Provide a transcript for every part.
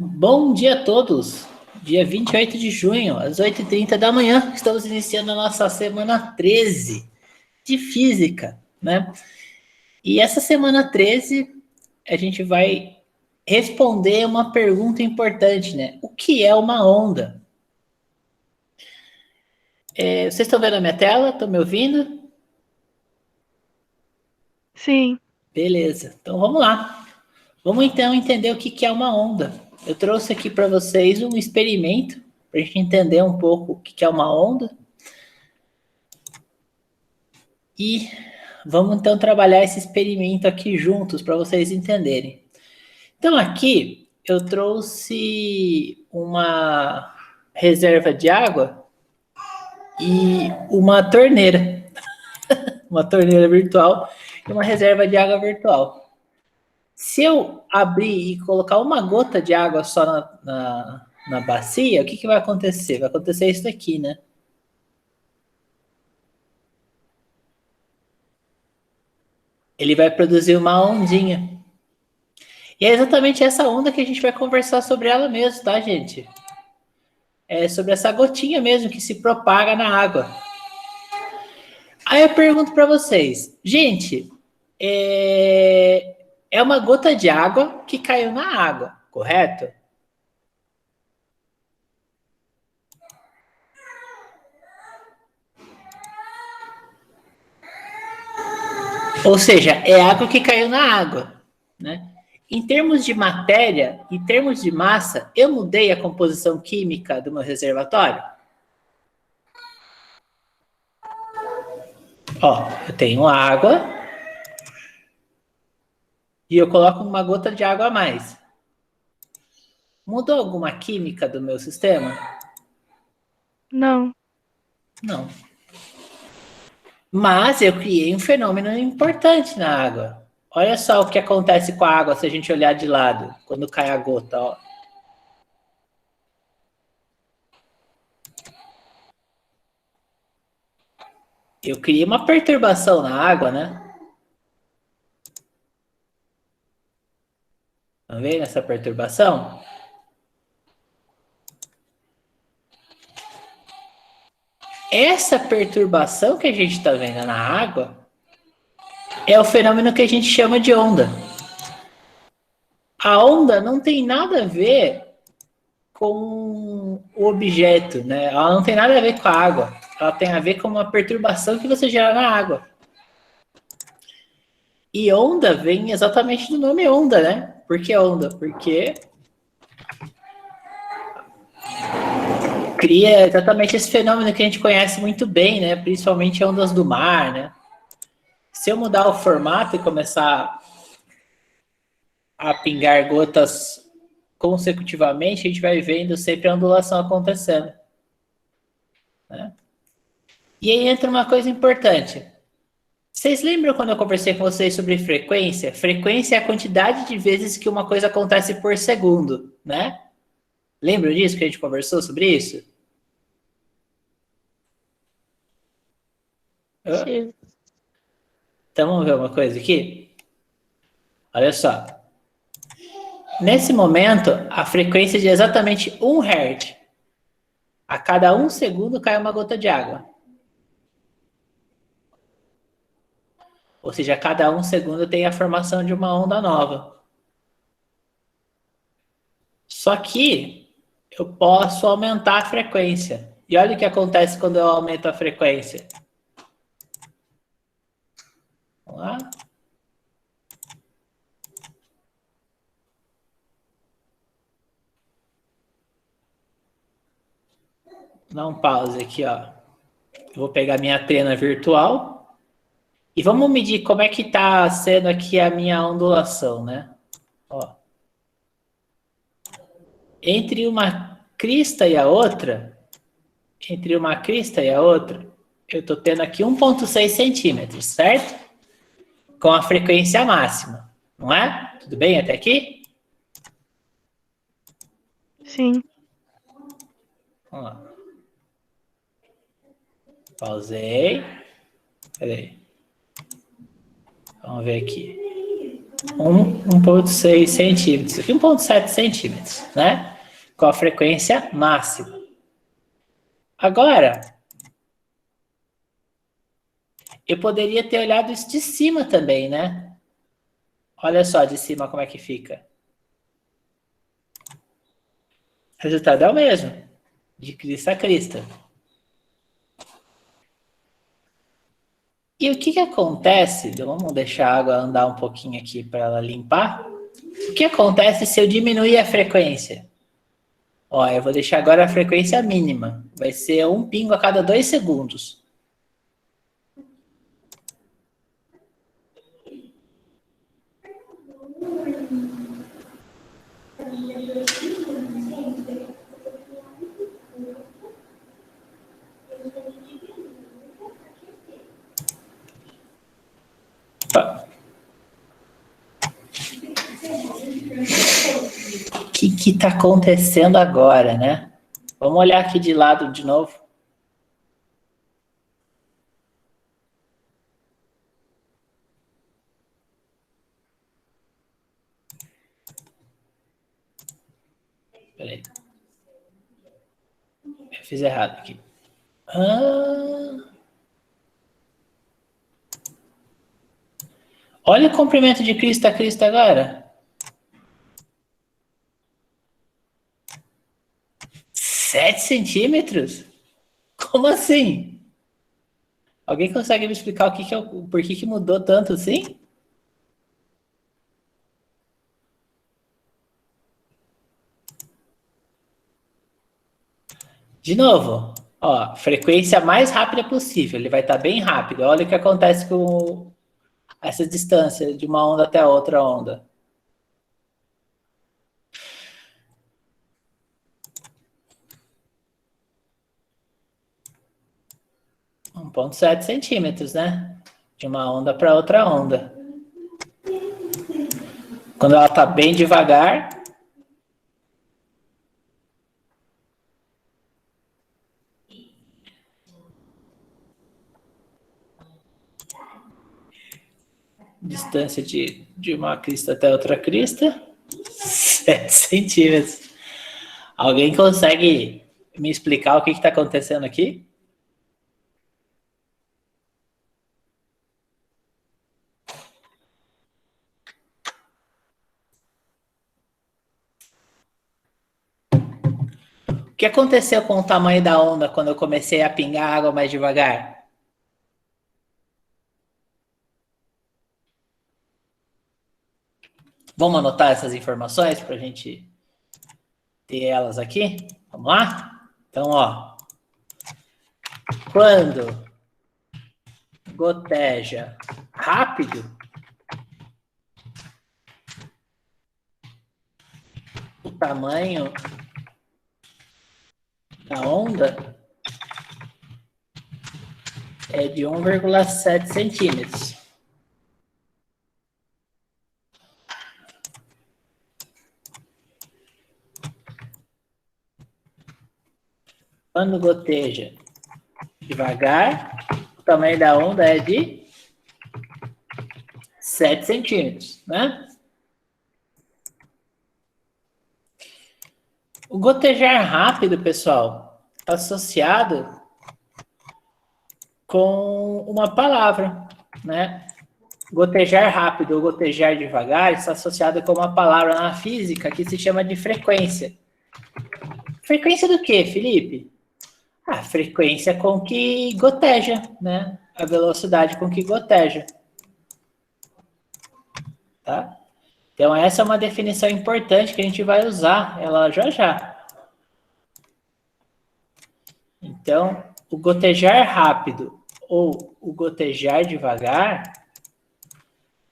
Bom dia a todos. Dia 28 de junho, às 8h30 da manhã, estamos iniciando a nossa semana 13 de física, né? E essa semana 13, a gente vai responder uma pergunta importante, né? O que é uma onda? Vocês estão vendo a minha tela? Estão me ouvindo? Sim. Beleza, então vamos lá. Vamos então entender o que é uma onda. Eu trouxe aqui para vocês um experimento para a gente entender um pouco o que é uma onda. E vamos então trabalhar esse experimento aqui juntos para vocês entenderem. Então aqui eu trouxe uma reserva de água e uma torneira virtual e uma reserva de água virtual. Se eu abrir e colocar uma gota de água só na bacia, o que vai acontecer? Vai acontecer isso aqui, né? Ele vai produzir uma ondinha. E é exatamente essa onda que a gente vai conversar sobre ela mesmo, tá, gente? É sobre essa gotinha mesmo que se propaga na água. Aí eu pergunto para vocês, gente, é uma gota de água que caiu na água, correto? Ou seja, é água que caiu na água, né? Em termos de matéria, em termos de massa, eu mudei a composição química do meu reservatório? Ó, eu tenho água e eu coloco uma gota de água a mais. Mudou alguma química do meu sistema? Não. Não. Mas eu criei um fenômeno importante na água. Olha só o que acontece com a água se a gente olhar de lado, quando cai a gota. Ó. Eu criei uma perturbação na água, né? Estão vendo essa perturbação? Essa perturbação que a gente está vendo na água é o fenômeno que a gente chama de onda. A onda não tem nada a ver com o objeto, né? Ela não tem nada a ver com a água. Ela tem a ver com uma perturbação que você gera na água. E onda vem exatamente do nome onda, né? Por que onda? Porque cria exatamente esse fenômeno que a gente conhece muito bem, né? Principalmente ondas do mar, né? Se eu mudar o formato e começar a pingar gotas consecutivamente, a gente vai vendo sempre a ondulação acontecendo. Né? E aí entra uma coisa importante. Vocês lembram quando eu conversei com vocês sobre frequência? Frequência é a quantidade de vezes que uma coisa acontece por segundo, né? Lembram disso que a gente conversou sobre isso? Sim. Então vamos ver uma coisa aqui? Olha só. Nesse momento, a frequência é de exatamente 1 Hz. A cada 1 segundo cai uma gota de água. Ou seja, a cada 1 segundo tem a formação de uma onda nova. Só que eu posso aumentar a frequência. E olha o que acontece quando eu aumento a frequência. Vamos lá. Dá um pause aqui, ó. Eu vou pegar minha trena virtual e vamos medir como é que está sendo aqui a minha ondulação, né? Ó. Entre uma crista e a outra, eu estou tendo aqui 1,6 centímetros, certo? Com a frequência máxima, não é? Tudo bem até aqui? Sim. Vamos lá. Pausei. Peraí. Vamos ver aqui. 1,6 centímetros, aqui 1,7 centímetros, né? Com a frequência máxima. Agora, eu poderia ter olhado isso de cima também, né? Olha só de cima como é que fica. O resultado é o mesmo, de crista a crista. E o que acontece? Vamos deixar a água andar um pouquinho aqui para ela limpar. O que acontece se eu diminuir a frequência? Ó, eu vou deixar agora a frequência mínima. Vai ser um pingo a cada 2 segundos. O que está acontecendo agora, né? Vamos olhar aqui de lado de novo. Espera aí. Eu fiz errado aqui. Olha o comprimento de crista a crista agora. 7 centímetros? Como assim? Alguém consegue me explicar o que é por que mudou tanto assim? De novo, ó, frequência mais rápida possível. Ele vai estar bem rápido. Olha o que acontece com essa distância de uma onda até a outra onda. Um 1,7 centímetros, né? De uma onda para outra onda. Quando ela está bem devagar, distância de uma crista até outra crista, 7 centímetros. Alguém consegue me explicar o que está acontecendo aqui? O que aconteceu com o tamanho da onda quando eu comecei a pingar água mais devagar? Vamos anotar essas informações para a gente ter elas aqui? Vamos lá? Então, ó. Quando goteja rápido, o tamanho da onda é de 1,7 centímetros. Quando goteja devagar, o tamanho da onda é de 7 centímetros, né? O gotejar rápido, pessoal, está associado com uma palavra, né? Gotejar rápido ou gotejar devagar está associado com uma palavra na física que se chama de frequência. Frequência do quê, Felipe? A frequência com que goteja, né? A velocidade com que goteja. Tá? Então, essa é uma definição importante que a gente vai usar ela já já. Então, o gotejar rápido ou o gotejar devagar,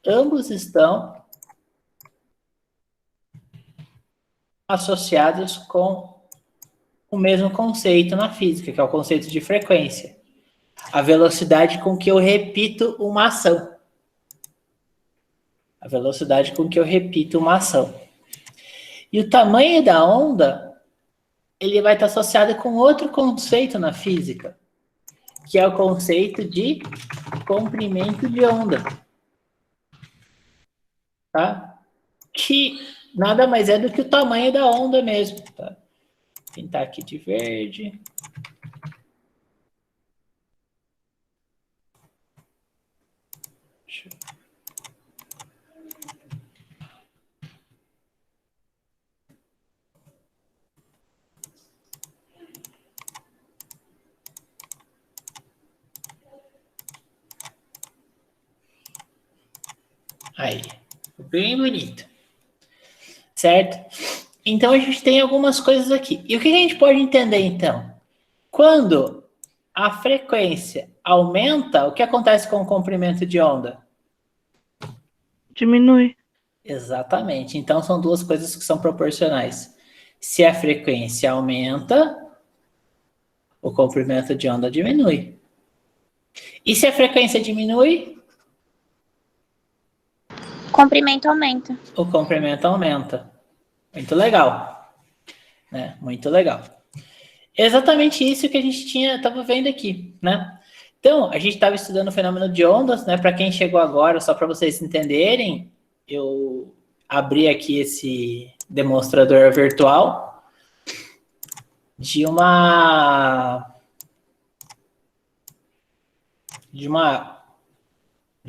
ambos estão associados com o mesmo conceito na física, que é o conceito de frequência. A velocidade com que eu repito uma ação. A velocidade com que eu repito uma ação. E o tamanho da onda, ele vai estar associado com outro conceito na física, que é o conceito de comprimento de onda. tá? Que nada mais é do que o tamanho da onda mesmo, tá? Vou pintar aqui de verde. Deixa eu... Aí, bem bonito. Certo? Então, a gente tem algumas coisas aqui. E o que a gente pode entender, então? Quando a frequência aumenta, o que acontece com o comprimento de onda? Diminui. Exatamente. Então, são duas coisas que são proporcionais. Se a frequência aumenta, o comprimento de onda diminui. E se a frequência diminui? O comprimento aumenta. O comprimento aumenta. Muito legal. Né? Muito legal. Exatamente isso que a gente estava vendo aqui, né? Então, a gente estava estudando o fenômeno de ondas, né? Para quem chegou agora, só para vocês entenderem, eu abri aqui esse demonstrador virtual de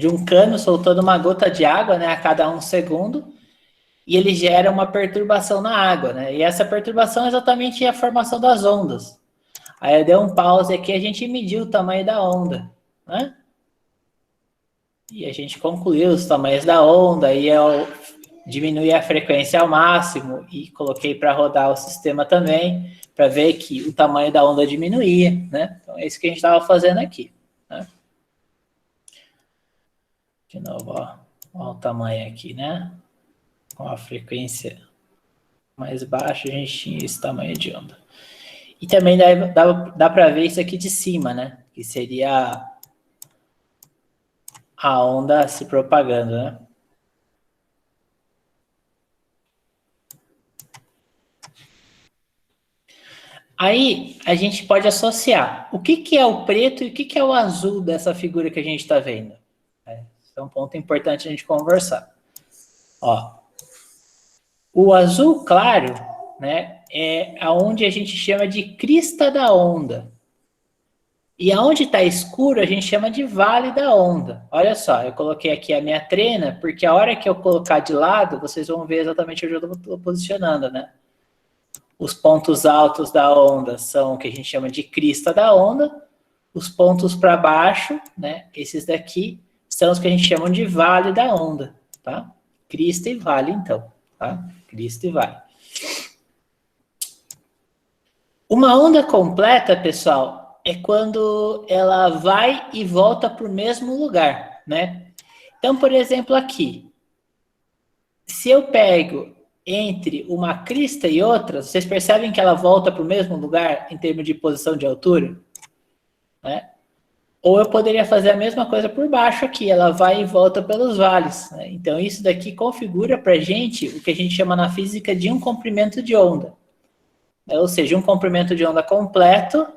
um cano soltando uma gota de água, né, a cada 1 segundo, e ele gera uma perturbação na água, né? E essa perturbação é exatamente a formação das ondas. Aí eu dei um pause aqui, a gente mediu o tamanho da onda, né? E a gente concluiu os tamanhos da onda, e eu diminui a frequência ao máximo e coloquei para rodar o sistema também, para ver que o tamanho da onda diminuía, né? Então é isso que a gente estava fazendo aqui, né? De novo, ó o tamanho aqui, né? Com a frequência mais baixa, a gente tinha esse tamanho de onda. E também dá para ver isso aqui de cima, né? Que seria a onda se propagando, né? Aí a gente pode associar o que é o preto e o que é o azul dessa figura que a gente está vendo. Esse é um ponto importante a gente conversar. Ó, o azul claro, né, é aonde a gente chama de crista da onda. E aonde está escuro a gente chama de vale da onda. Olha só, eu coloquei aqui a minha trena, porque a hora que eu colocar de lado, vocês vão ver exatamente onde eu estou posicionando, né? Os pontos altos da onda são o que a gente chama de crista da onda. Os pontos para baixo, né, esses daqui, são os que a gente chama de vale da onda, tá? Crista e vale, então, tá? Crista e vale. Uma onda completa, pessoal, é quando ela vai e volta para o mesmo lugar, né? Então, por exemplo, aqui, se eu pego entre uma crista e outra, vocês percebem que ela volta para o mesmo lugar em termos de posição de altura? Né? Ou eu poderia fazer a mesma coisa por baixo aqui, ela vai e volta pelos vales. Né? Então, isso daqui configura para a gente o que a gente chama na física de um comprimento de onda. Ou seja, um comprimento de onda completo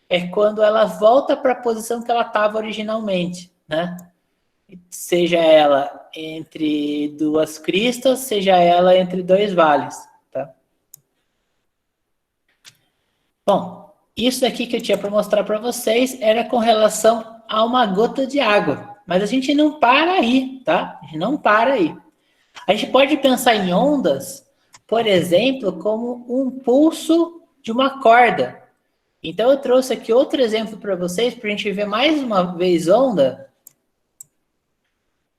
é quando ela volta para a posição que ela estava originalmente, né? Seja ela entre duas cristas, seja ela entre dois vales, tá? Bom, isso aqui que eu tinha para mostrar para vocês era com relação a uma gota de água, mas a gente não para aí, tá? A gente não para aí. A gente pode pensar em ondas, por exemplo, como um pulso de uma corda. Então eu trouxe aqui outro exemplo para vocês, para a gente ver mais uma vez onda.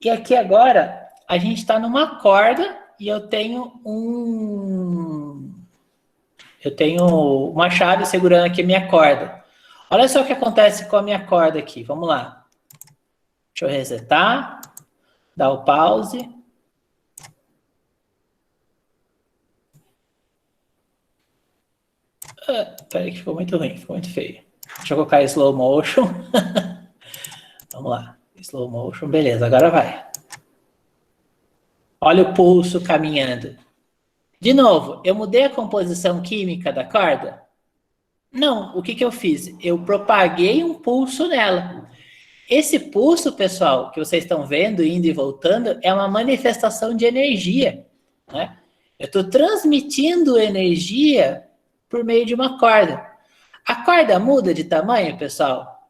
E aqui agora, a gente está numa corda e eu tenho uma chave segurando aqui a minha corda. Olha só o que acontece com a minha corda aqui. Vamos lá. Deixa eu resetar. Dar o pause. Peraí que ficou muito ruim, ficou muito feio. Deixa eu colocar slow motion. Vamos lá. Slow motion, beleza, agora vai. Olha o pulso caminhando. De novo, eu mudei a composição química da corda? Não, o que eu fiz? Eu propaguei um pulso nela. Esse pulso, pessoal, que vocês estão vendo, indo e voltando, é uma manifestação de energia, né? Eu estou transmitindo energia por meio de uma corda. A corda muda de tamanho, pessoal?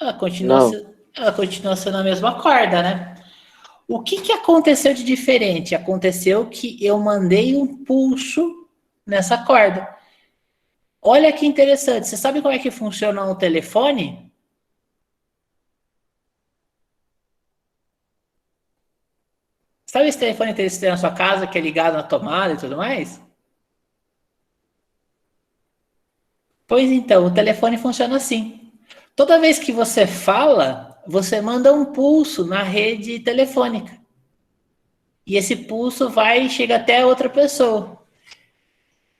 Ela continua sendo a mesma corda, né? O que aconteceu de diferente? Aconteceu que eu mandei um pulso nessa corda. Olha que interessante. Você sabe como é que funciona o telefone? Sabe esse telefone que você tem na sua casa, que é ligado na tomada e tudo mais? Pois então, o telefone funciona assim. Toda vez que você fala, você manda um pulso na rede telefônica. E esse pulso vai e chega até outra pessoa.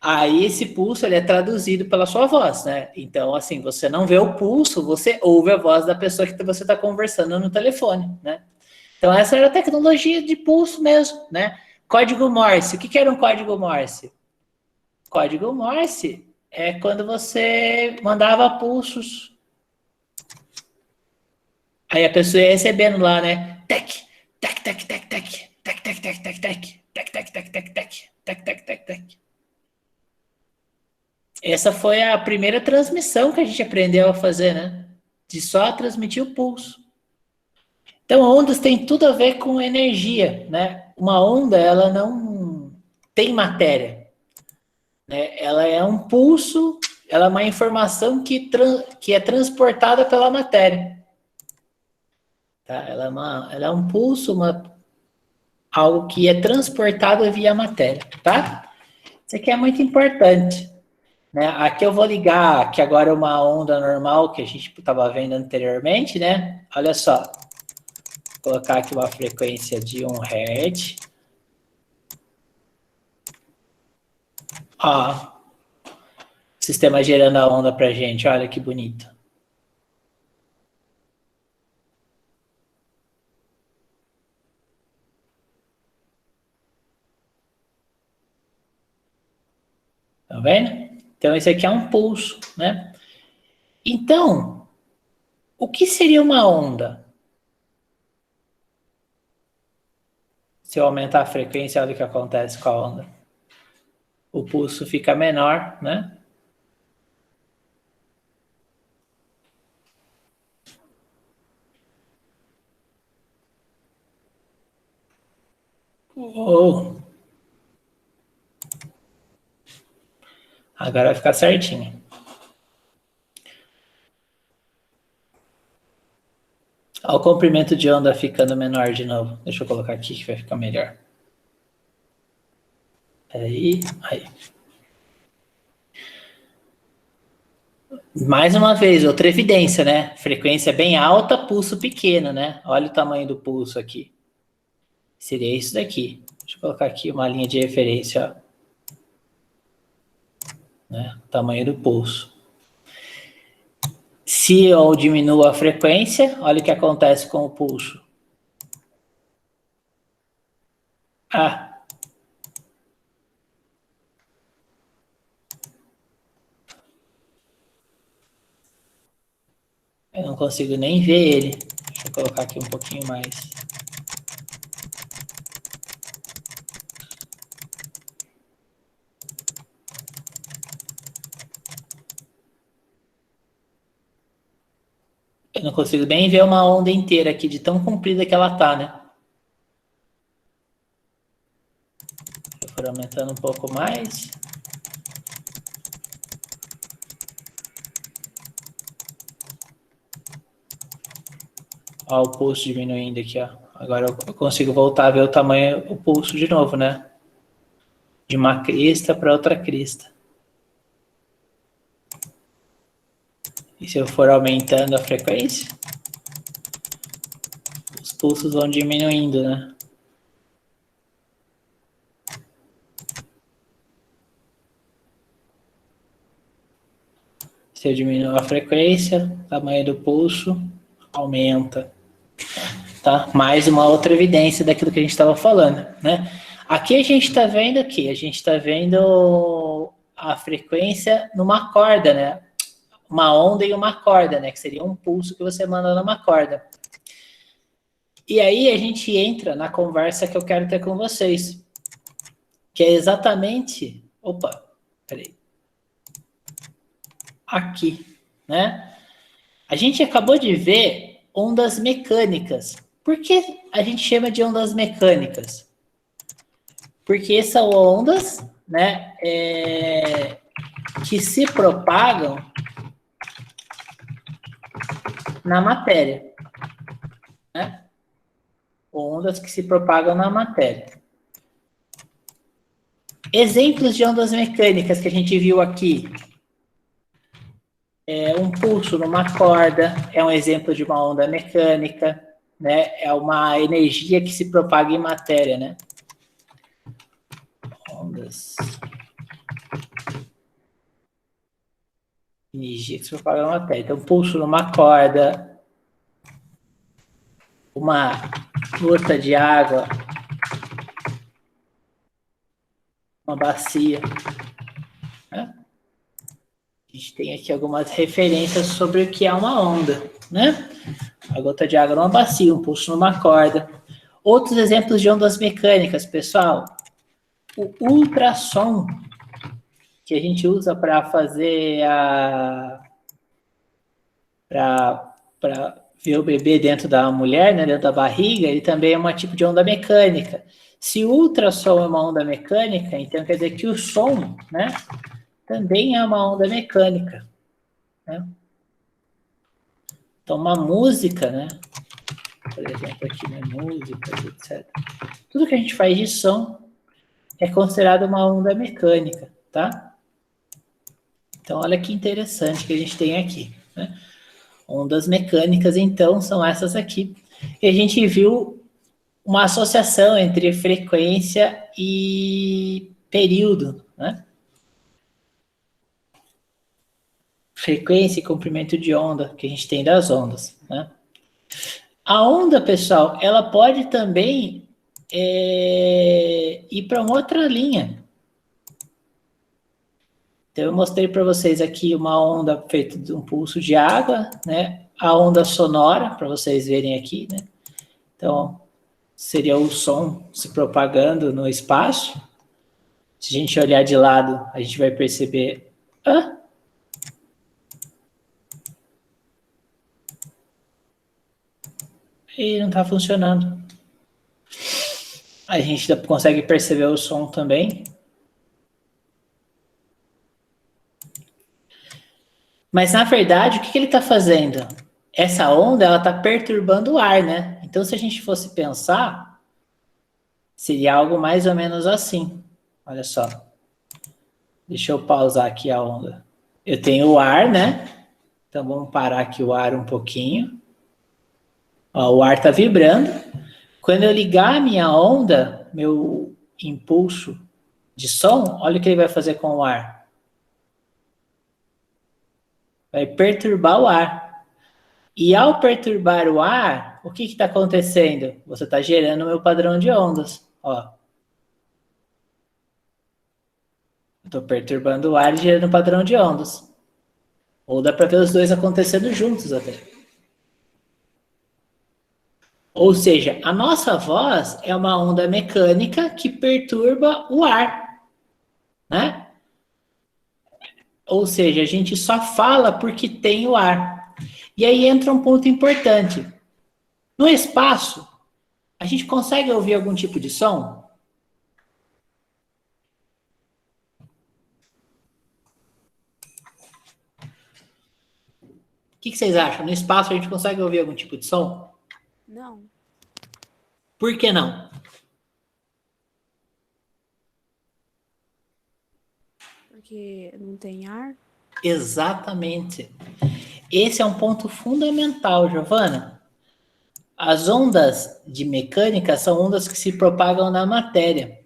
Aí esse pulso ele é traduzido pela sua voz, né? Então, assim, você não vê o pulso, você ouve a voz da pessoa que você está conversando no telefone, né? Então, essa era a tecnologia de pulso mesmo, né? Código Morse. O que era um código Morse? Código Morse é quando você mandava pulsos. Aí a pessoa ia recebendo lá, né? Tec, tec, tec, tec, tec, tec, tec, tec, tec, tec, tec, tec, tec, tec, tec, tec, tec, tec, tec. Essa foi a primeira transmissão que a gente aprendeu a fazer, né? De só transmitir o pulso. Então, ondas tem tudo a ver com energia, né? Uma onda, ela não tem matéria, né? Ela é um pulso, ela é uma informação que é transportada pela matéria. Tá? Ela é um pulso, algo que é transportado via matéria, tá? Isso aqui é muito importante. Né? Aqui eu vou ligar, que agora é uma onda normal que a gente estava vendo anteriormente, né? Olha só. Vou colocar aqui uma frequência de 1 Hz. Ó, o sistema gerando a onda pra gente, olha que bonito. Tá vendo? Então, esse aqui é um pulso, né? Então, o que seria uma onda? Se eu aumentar a frequência, olha o que acontece com a onda. O pulso fica menor, né? Oh. Agora vai ficar certinho. Olha o comprimento de onda ficando menor de novo. Deixa eu colocar aqui que vai ficar melhor. Aí. Mais uma vez, outra evidência, né? Frequência bem alta, pulso pequeno, né? Olha o tamanho do pulso aqui. Seria isso daqui. Deixa eu colocar aqui uma linha de referência, ó. Né? Tamanho do pulso. Se eu diminuo a frequência, olha o que acontece com o pulso. Eu não consigo nem ver ele. Deixa eu colocar aqui um pouquinho mais. Eu não consigo nem ver uma onda inteira aqui, de tão comprida que ela tá, né? Se eu for aumentando um pouco mais. Ó, o pulso diminuindo aqui, ó. Agora eu consigo voltar a ver o tamanho, o pulso de novo, né? De uma crista para outra crista. E se eu for aumentando a frequência, os pulsos vão diminuindo, né? Se eu diminuo a frequência, o tamanho do pulso aumenta. Tá? Mais uma outra evidência daquilo que a gente estava falando, né? Aqui a gente está vendo aqui, a gente está vendo a frequência numa corda, né? uma onda e uma corda, né? Que seria um pulso que você manda numa corda. E aí a gente entra na conversa que eu quero ter com vocês, que é exatamente... Opa, peraí. Aqui, né? A gente acabou de ver ondas mecânicas. Por que a gente chama de ondas mecânicas? Porque são ondas, né, que se propagam na matéria, né? Ondas que se propagam na matéria. Exemplos de ondas mecânicas que a gente viu aqui. Um pulso numa corda é um exemplo de uma onda mecânica, né? É uma energia que se propaga em matéria, né? Ondas. Energia que se propaga na matéria. Então, pulso numa corda, uma gota de água, uma bacia, né? A gente tem aqui algumas referências sobre o que é uma onda, né? A gota de água numa bacia, um pulso numa corda. Outros exemplos de ondas mecânicas, pessoal. O ultrassom, que a gente usa para fazer para ver o bebê dentro da mulher, né, dentro da barriga, ele também é um tipo de onda mecânica. Se o ultrassom é uma onda mecânica, então quer dizer que o som, né, também é uma onda mecânica, né? Então, uma música, né, por exemplo, aqui, né, músicas, etc. Tudo que a gente faz de som é considerado uma onda mecânica, tá? Então, olha que interessante que a gente tem aqui, né? Ondas mecânicas, então, são essas aqui. E a gente viu uma associação entre frequência e período, né? Frequência e comprimento de onda que a gente tem das ondas, né? A onda, pessoal, ela pode também ir para uma outra linha. Então, eu mostrei para vocês aqui uma onda feita de um pulso de água, né? A onda sonora, para vocês verem aqui, né? Então, seria o som se propagando no espaço. Se a gente olhar de lado, a gente vai perceber... E não está funcionando. A gente consegue perceber o som também. Mas, na verdade, o que ele está fazendo? Essa onda, ela está perturbando o ar, né? Então, se a gente fosse pensar, seria algo mais ou menos assim. Olha só. Deixa eu pausar aqui a onda. Eu tenho o ar, né? Então, vamos parar aqui o ar um pouquinho. Ó, o ar está vibrando. Quando eu ligar a minha onda, meu impulso de som, olha o que ele vai fazer com o ar. Vai perturbar o ar. E ao perturbar o ar, o que está acontecendo? Você está gerando o meu padrão de ondas. Ó. Estou perturbando o ar e gerando um padrão de ondas. Ou dá para ver os dois acontecendo juntos até. Ou seja, a nossa voz é uma onda mecânica que perturba o ar, né? Ou seja, a gente só fala porque tem o ar. E aí entra um ponto importante. No espaço, a gente consegue ouvir algum tipo de som? O que vocês acham? No espaço a gente consegue ouvir algum tipo de som? Não. Por que não? Porque não tem ar? Exatamente. Esse é um ponto fundamental, Giovana. As ondas de mecânica são ondas que se propagam na matéria.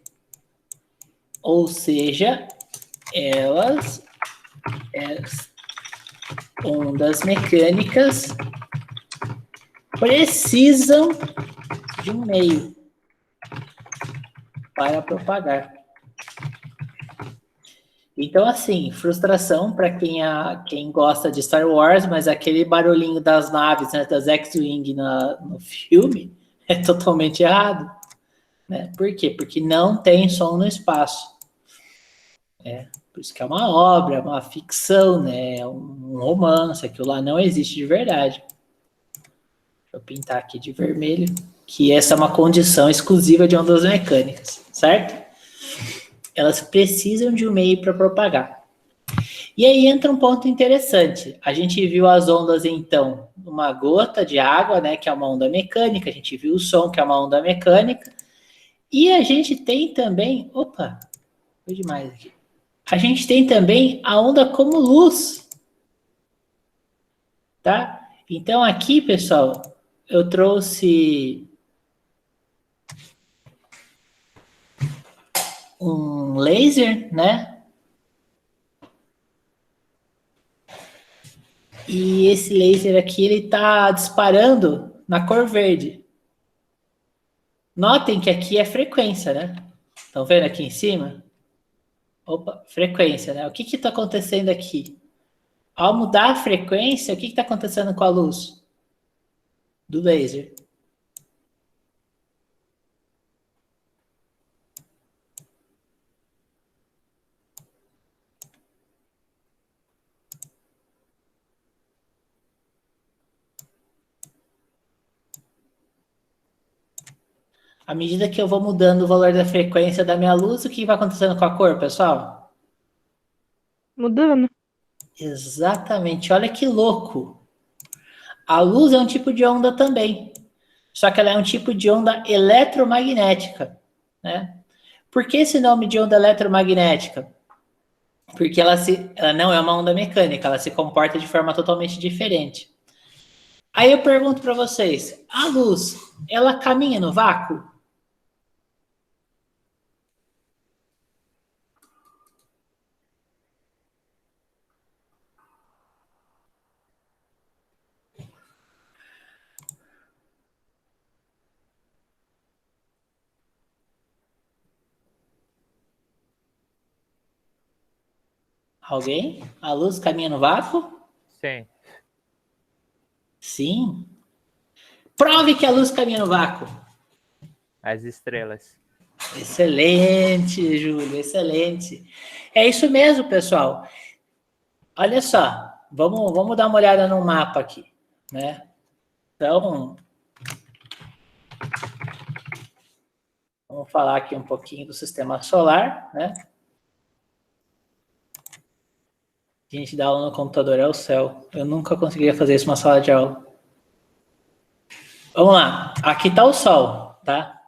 Ou seja, ondas mecânicas precisam de um meio para propagar. Então, assim, frustração para quem gosta de Star Wars, mas aquele barulhinho das naves, né, das X-Wing no filme é totalmente errado. Né? Por quê? Porque não tem som no espaço. Por isso que é uma obra, uma ficção, né? Um romance, aquilo lá não existe de verdade. Deixa eu pintar aqui de vermelho, que essa é uma condição exclusiva de ondas mecânicas, certo? Elas precisam de um meio para propagar. E aí entra um ponto interessante. A gente viu as ondas, então, numa gota de água, né, que é uma onda mecânica. A gente viu o som, que é uma onda mecânica. E a gente tem também... Opa, foi demais aqui. A gente tem também a onda como luz. Tá? Então, aqui, pessoal, eu trouxe um laser, né? E esse laser aqui, ele tá disparando na cor verde. Notem que aqui é frequência, né? Estão vendo aqui em cima? Opa, frequência, né? O que está acontecendo aqui? Ao mudar a frequência, o que está acontecendo com a luz do laser? À medida que eu vou mudando o valor da frequência da minha luz, o que vai acontecendo com a cor, pessoal? Mudando. Exatamente, olha que louco. A luz é um tipo de onda também, só que ela é um tipo de onda eletromagnética, né? Por que esse nome de onda eletromagnética? Porque ela não é uma onda mecânica, ela se comporta de forma totalmente diferente. Aí eu pergunto para vocês, a luz, ela caminha no vácuo? Alguém? A luz caminha no vácuo? Sim. Sim. Prove que a luz caminha no vácuo. As estrelas. Excelente, Júlio, excelente. É isso mesmo, pessoal. Olha só, vamos dar uma olhada no mapa aqui, né? Então, vamos falar aqui um pouquinho do sistema solar, né? A gente dá aula no computador, é o céu. Eu nunca conseguiria fazer isso numa sala de aula. Vamos lá, aqui está o Sol, tá?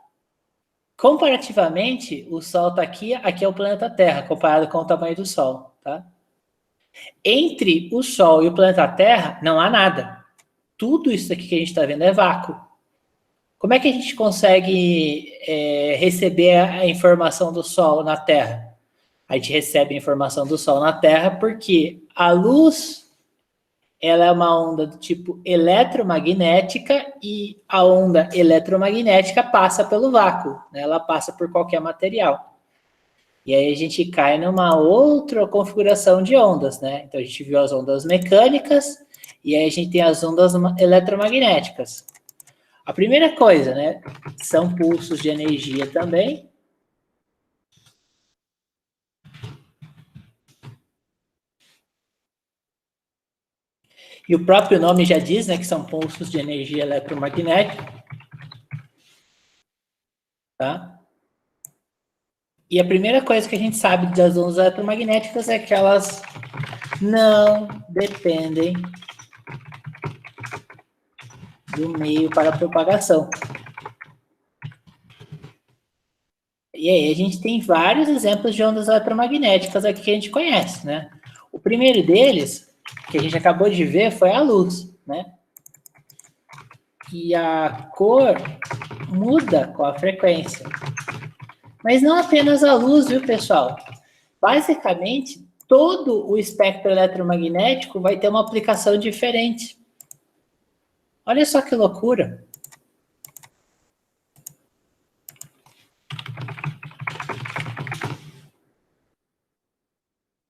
Comparativamente, o Sol está aqui, aqui é o planeta Terra, comparado com o tamanho do Sol, tá? Entre o Sol e o planeta Terra, não há nada. Tudo isso aqui que a gente está vendo é vácuo. Como é que a gente consegue receber a informação do Sol na Terra? A gente recebe a informação do Sol na Terra porque a luz ela é uma onda do tipo eletromagnética e a onda eletromagnética passa pelo vácuo, né? Ela passa por qualquer material. E aí a gente cai numa outra configuração de ondas, né? Então a gente viu as ondas mecânicas e aí a gente tem as ondas eletromagnéticas. A primeira coisa, né? São pulsos de energia também. E o próprio nome já diz, né, que são pulsos de energia eletromagnética. Tá? E a primeira coisa que a gente sabe das ondas eletromagnéticas é que elas não dependem do meio para a propagação. E aí a gente tem vários exemplos de ondas eletromagnéticas aqui que a gente conhece, né? O primeiro deles, que a gente acabou de ver, foi a luz, né? E a cor muda com a frequência. Mas não apenas a luz, viu, pessoal? Basicamente, todo o espectro eletromagnético vai ter uma aplicação diferente. Olha só que loucura.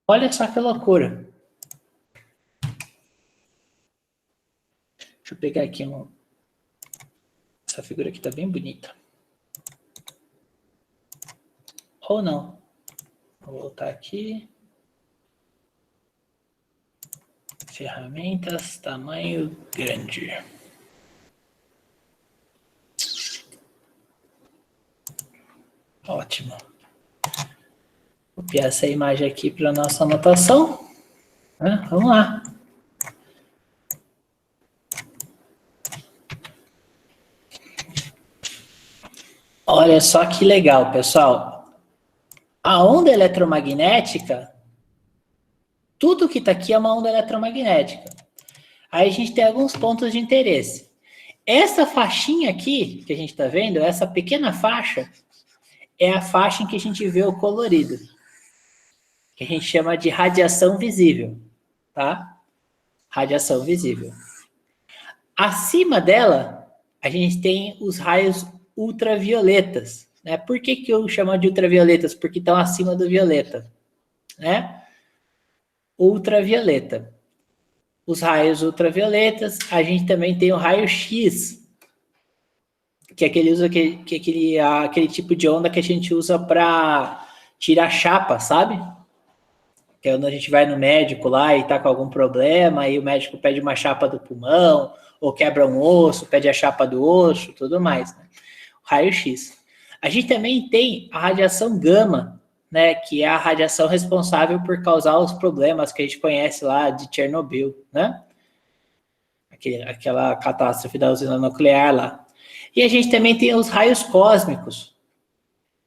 Olha só que loucura. Deixa eu pegar aqui essa figura aqui tá bem bonita. Ou não. Vou voltar aqui. Ferramentas, tamanho grande. Ótimo. Vou copiar essa imagem aqui para nossa anotação. Vamos lá. Olha só que legal, pessoal. A onda eletromagnética, tudo que está aqui é uma onda eletromagnética. Aí a gente tem alguns pontos de interesse. Essa faixinha aqui, que a gente está vendo, essa pequena faixa, é a faixa em que a gente vê o colorido, que a gente chama de radiação visível, tá? Radiação visível. Acima dela, a gente tem os raios ultravioletas, né? Por que eu chamo de ultravioletas? Porque estão acima do violeta, né? Ultravioleta. Os raios ultravioletas, a gente também tem o raio-x, que é aquele tipo de onda que a gente usa para tirar chapa, sabe? Que é quando a gente vai no médico lá e tá com algum problema, e o médico pede uma chapa do pulmão, ou quebra um osso, pede a chapa do osso, tudo mais, né? Raio-x. A gente também tem a radiação gama, né, que é a radiação responsável por causar os problemas que a gente conhece lá de Chernobyl, né? Aquela catástrofe da usina nuclear lá. E a gente também tem os raios cósmicos,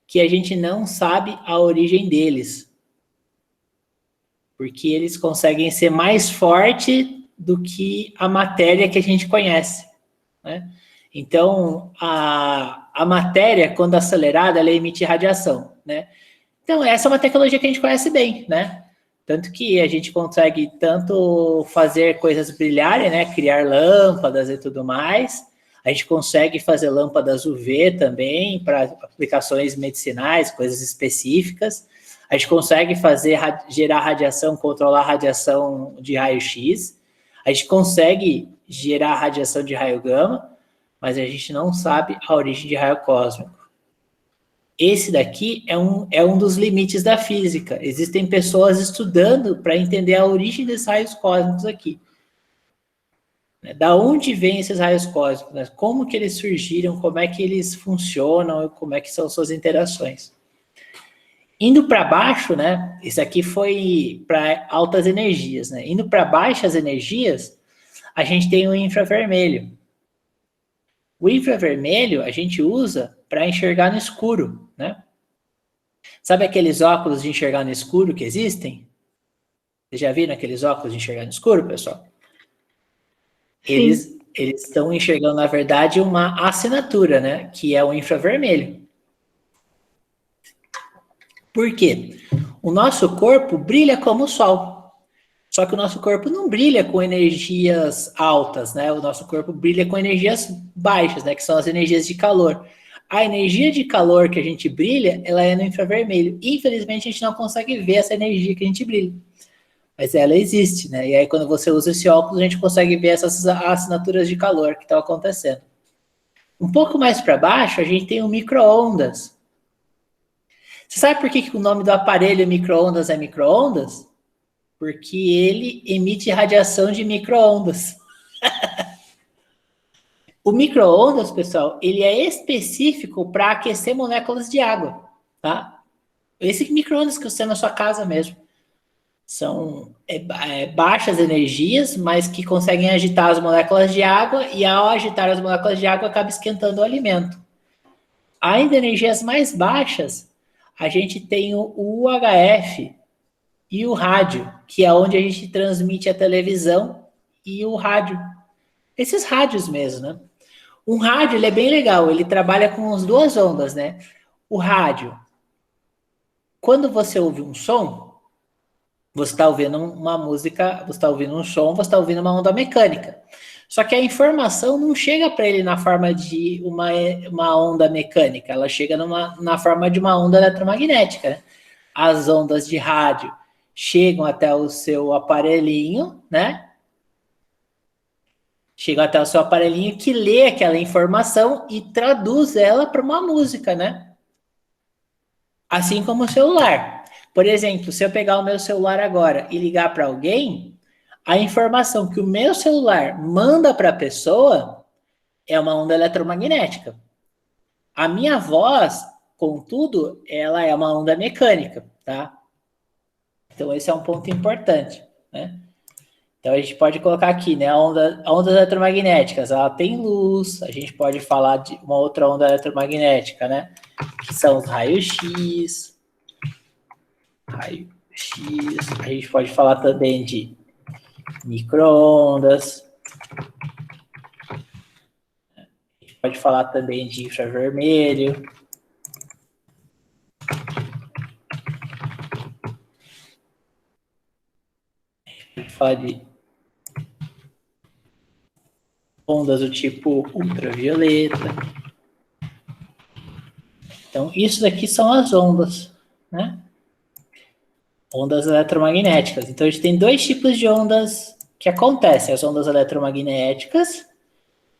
que a gente não sabe a origem deles, porque eles conseguem ser mais fortes do que a matéria que a gente conhece, né? Então, a matéria, quando acelerada, ela emite radiação, né? Então, essa é uma tecnologia que a gente conhece bem, né? Tanto que a gente consegue tanto fazer coisas brilharem, né? Criar lâmpadas e tudo mais. A gente consegue fazer lâmpadas UV também, para aplicações medicinais, coisas específicas. A gente consegue gerar radiação, controlar a radiação de raio-x. A gente consegue gerar radiação de raio gama, mas a gente não sabe a origem de raio cósmico. Esse daqui é um dos limites da física. Existem pessoas estudando para entender a origem desses raios cósmicos aqui. Da onde vêm esses raios cósmicos? Né? Como que eles surgiram? Como é que eles funcionam? Como é que são suas interações? Indo para baixo, né? Isso aqui foi para altas energias, né? Indo para baixas energias, a gente tem o infravermelho. O infravermelho a gente usa para enxergar no escuro, né? Sabe aqueles óculos de enxergar no escuro que existem? Vocês já viram aqueles óculos de enxergar no escuro, pessoal? Eles estão enxergando, na verdade, uma assinatura, né? Que é o infravermelho. Por quê? O nosso corpo brilha como o sol. Só que o nosso corpo não brilha com energias altas, né? O nosso corpo brilha com energias baixas, né? Que são as energias de calor. A energia de calor que a gente brilha, ela é no infravermelho. Infelizmente, a gente não consegue ver essa energia que a gente brilha. Mas ela existe, né? E aí, quando você usa esse óculos, a gente consegue ver essas assinaturas de calor que estão acontecendo. Um pouco mais para baixo, a gente tem o micro-ondas. Você sabe por que o nome do aparelho micro-ondas é micro-ondas? Porque ele emite radiação de micro-ondas. O micro-ondas, pessoal, ele é específico para aquecer moléculas de água, tá? Esse micro-ondas que você tem na sua casa mesmo. São baixas energias, mas que conseguem agitar as moléculas de água, e ao agitar as moléculas de água, acaba esquentando o alimento. Ainda energias mais baixas, a gente tem o UHF e o rádio, que é onde a gente transmite a televisão e o rádio. Esses rádios mesmo, né? Um rádio, ele é bem legal, ele trabalha com as duas ondas, né? O rádio, quando você ouve um som, você está ouvindo uma música, você está ouvindo um som, você está ouvindo uma onda mecânica. Só que a informação não chega para ele na forma de uma onda mecânica, ela chega na forma de uma onda eletromagnética, né? As ondas de rádio chegam até o seu aparelhinho, né? Chegam até o seu aparelhinho que lê aquela informação e traduz ela para uma música, né? Assim como o celular. Por exemplo, se eu pegar o meu celular agora e ligar para alguém, a informação que o meu celular manda para a pessoa é uma onda eletromagnética. A minha voz, contudo, ela é uma onda mecânica, tá? Então, esse é um ponto importante, né? Então, a gente pode colocar aqui, né? Ondas eletromagnéticas, ela tem luz, a gente pode falar de uma outra onda eletromagnética, né? Que são os raios-x. Raio-x. A gente pode falar também de micro-ondas. A gente pode falar também de infravermelho. A gente pode falar de ondas do tipo ultravioleta. Então, isso daqui são as ondas, né? Ondas eletromagnéticas. Então, a gente tem dois tipos de ondas que acontecem. As ondas eletromagnéticas,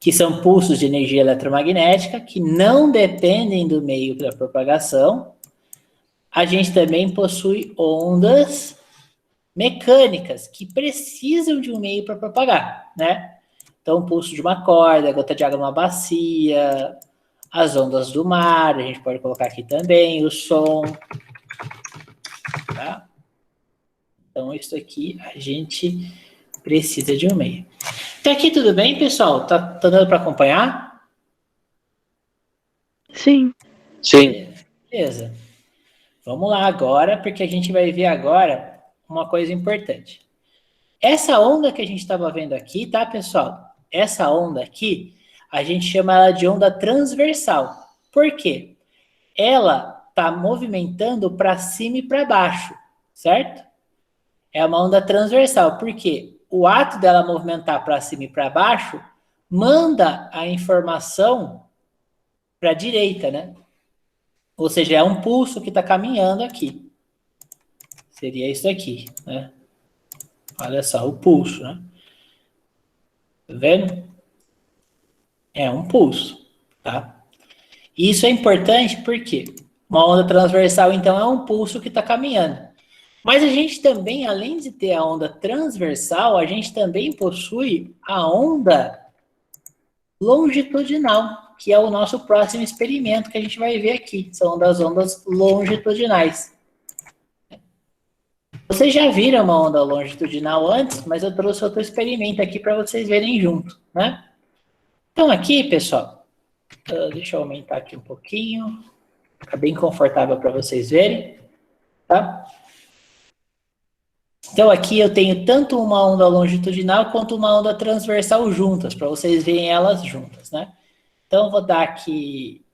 que são pulsos de energia eletromagnética, que não dependem do meio da propagação. A gente também possui ondas mecânicas, que precisam de um meio para propagar, né? Então, o pulso de uma corda, a gota de água numa bacia, as ondas do mar, a gente pode colocar aqui também, o som, tá? Então, isso aqui a gente precisa de um meio. Até aqui tudo bem, pessoal? Tá dando para acompanhar? Sim. Sim. Beleza. Vamos lá agora, porque a gente vai ver agora uma coisa importante. Essa onda que a gente estava vendo aqui, tá, pessoal? Essa onda aqui, a gente chama ela de onda transversal. Por quê? Ela está movimentando para cima e para baixo, certo? É uma onda transversal, porque o ato dela movimentar para cima e para baixo manda a informação para a direita, né? Ou seja, é um pulso que está caminhando aqui. Seria isso aqui, né? Olha só, o pulso, né? Tá vendo? É um pulso, tá? E isso é importante porque uma onda transversal, então, é um pulso que está caminhando. Mas a gente também, além de ter a onda transversal, a gente também possui a onda longitudinal, que é o nosso próximo experimento que a gente vai ver aqui. São das ondas longitudinais. Vocês já viram uma onda longitudinal antes, mas eu trouxe outro experimento aqui para vocês verem junto, né? Então aqui, pessoal, deixa eu aumentar aqui um pouquinho, fica bem confortável para vocês verem, tá? Então aqui eu tenho tanto uma onda longitudinal quanto uma onda transversal juntas, para vocês verem elas juntas, né? Então eu vou dar aqui...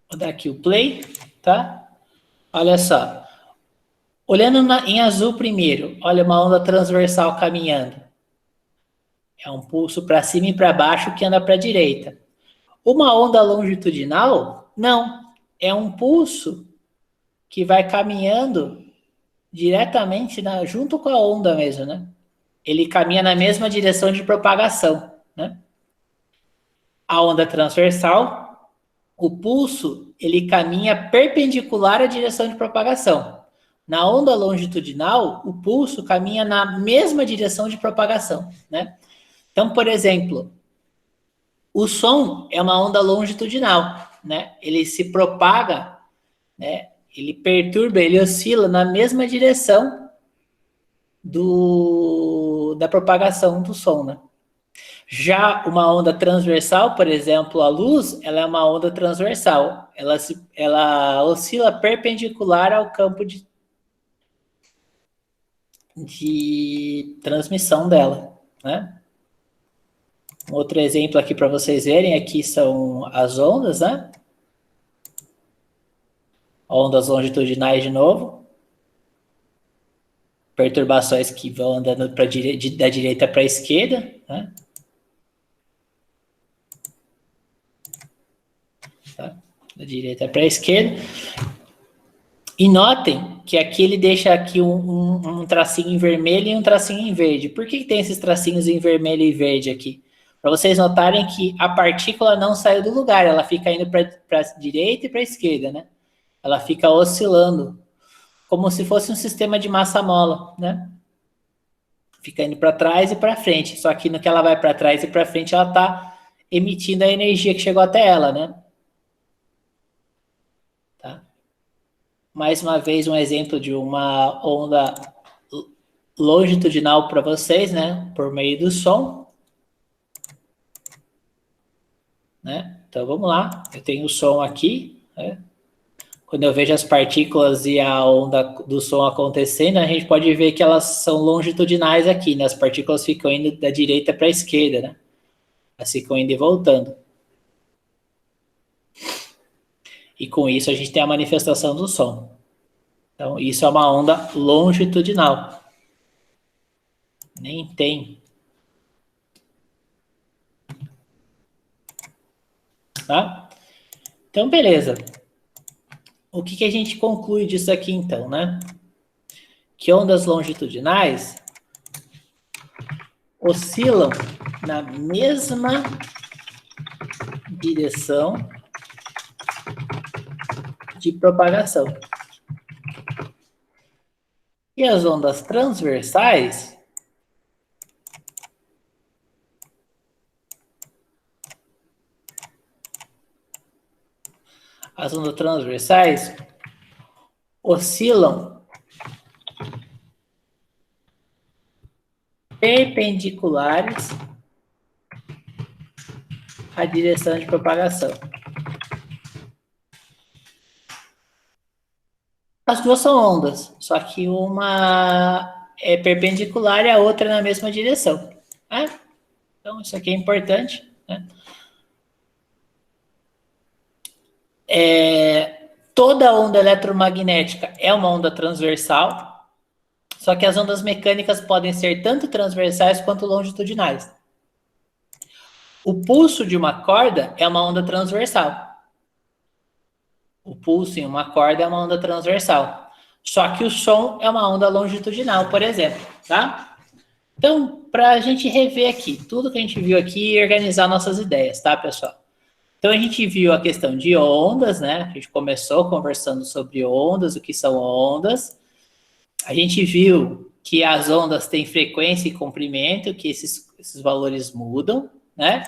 Vou dar aqui o play, tá? Olha só. Olhando em azul primeiro, olha uma onda transversal caminhando. É um pulso para cima e para baixo que anda para a direita. Uma onda longitudinal, não. É um pulso que vai caminhando diretamente junto com a onda mesmo, né? Ele caminha na mesma direção de propagação, né? A onda transversal, o pulso, ele caminha perpendicular à direção de propagação. Na onda longitudinal, o pulso caminha na mesma direção de propagação, né? Então, por exemplo, o som é uma onda longitudinal, né? Ele se propaga, né? Ele perturba, ele oscila na mesma direção da propagação do som, né? Já uma onda transversal, por exemplo, a luz, ela é uma onda transversal. Ela oscila perpendicular ao campo de transmissão dela, né? Outro exemplo aqui para vocês verem, aqui são as ondas, né? Ondas longitudinais de novo. Perturbações que vão andando da direita para a esquerda, né? Tá? Da direita para a esquerda. E notem que aqui ele deixa aqui um tracinho em vermelho e um tracinho em verde. Por que tem esses tracinhos em vermelho e verde aqui? Para vocês notarem que a partícula não saiu do lugar, ela fica indo para a direita e para a esquerda, né? Ela fica oscilando, como se fosse um sistema de massa-mola, né? Fica indo para trás e para frente. Só que no que ela vai para trás e para frente, ela está emitindo a energia que chegou até ela, né? Tá? Mais uma vez, um exemplo de uma onda longitudinal para vocês, né? Por meio do som. Né? Então, vamos lá. Eu tenho o som aqui, né? Quando eu vejo as partículas e a onda do som acontecendo, a gente pode ver que elas são longitudinais aqui, né? As partículas ficam indo da direita para a esquerda, né? Elas ficam indo e voltando. E com isso a gente tem a manifestação do som. Então, isso é uma onda longitudinal. Nem tem. Tá? Então, beleza. O que a gente conclui disso aqui, então, né? Que ondas longitudinais oscilam na mesma direção de propagação. E as ondas transversais oscilam perpendiculares à direção de propagação. As duas são ondas, só que uma é perpendicular e a outra na mesma direção. Né? Então, isso aqui é importante. Né? Toda onda eletromagnética é uma onda transversal, só que as ondas mecânicas podem ser tanto transversais quanto longitudinais. O pulso de uma corda é uma onda transversal. O pulso em uma corda é uma onda transversal. Só que o som é uma onda longitudinal, por exemplo. Tá? Então, para a gente rever aqui, tudo que a gente viu aqui e organizar nossas ideias, tá, pessoal? Então, a gente viu a questão de ondas, né? A gente começou conversando sobre ondas, o que são ondas. A gente viu que as ondas têm frequência e comprimento, que esses valores mudam, né?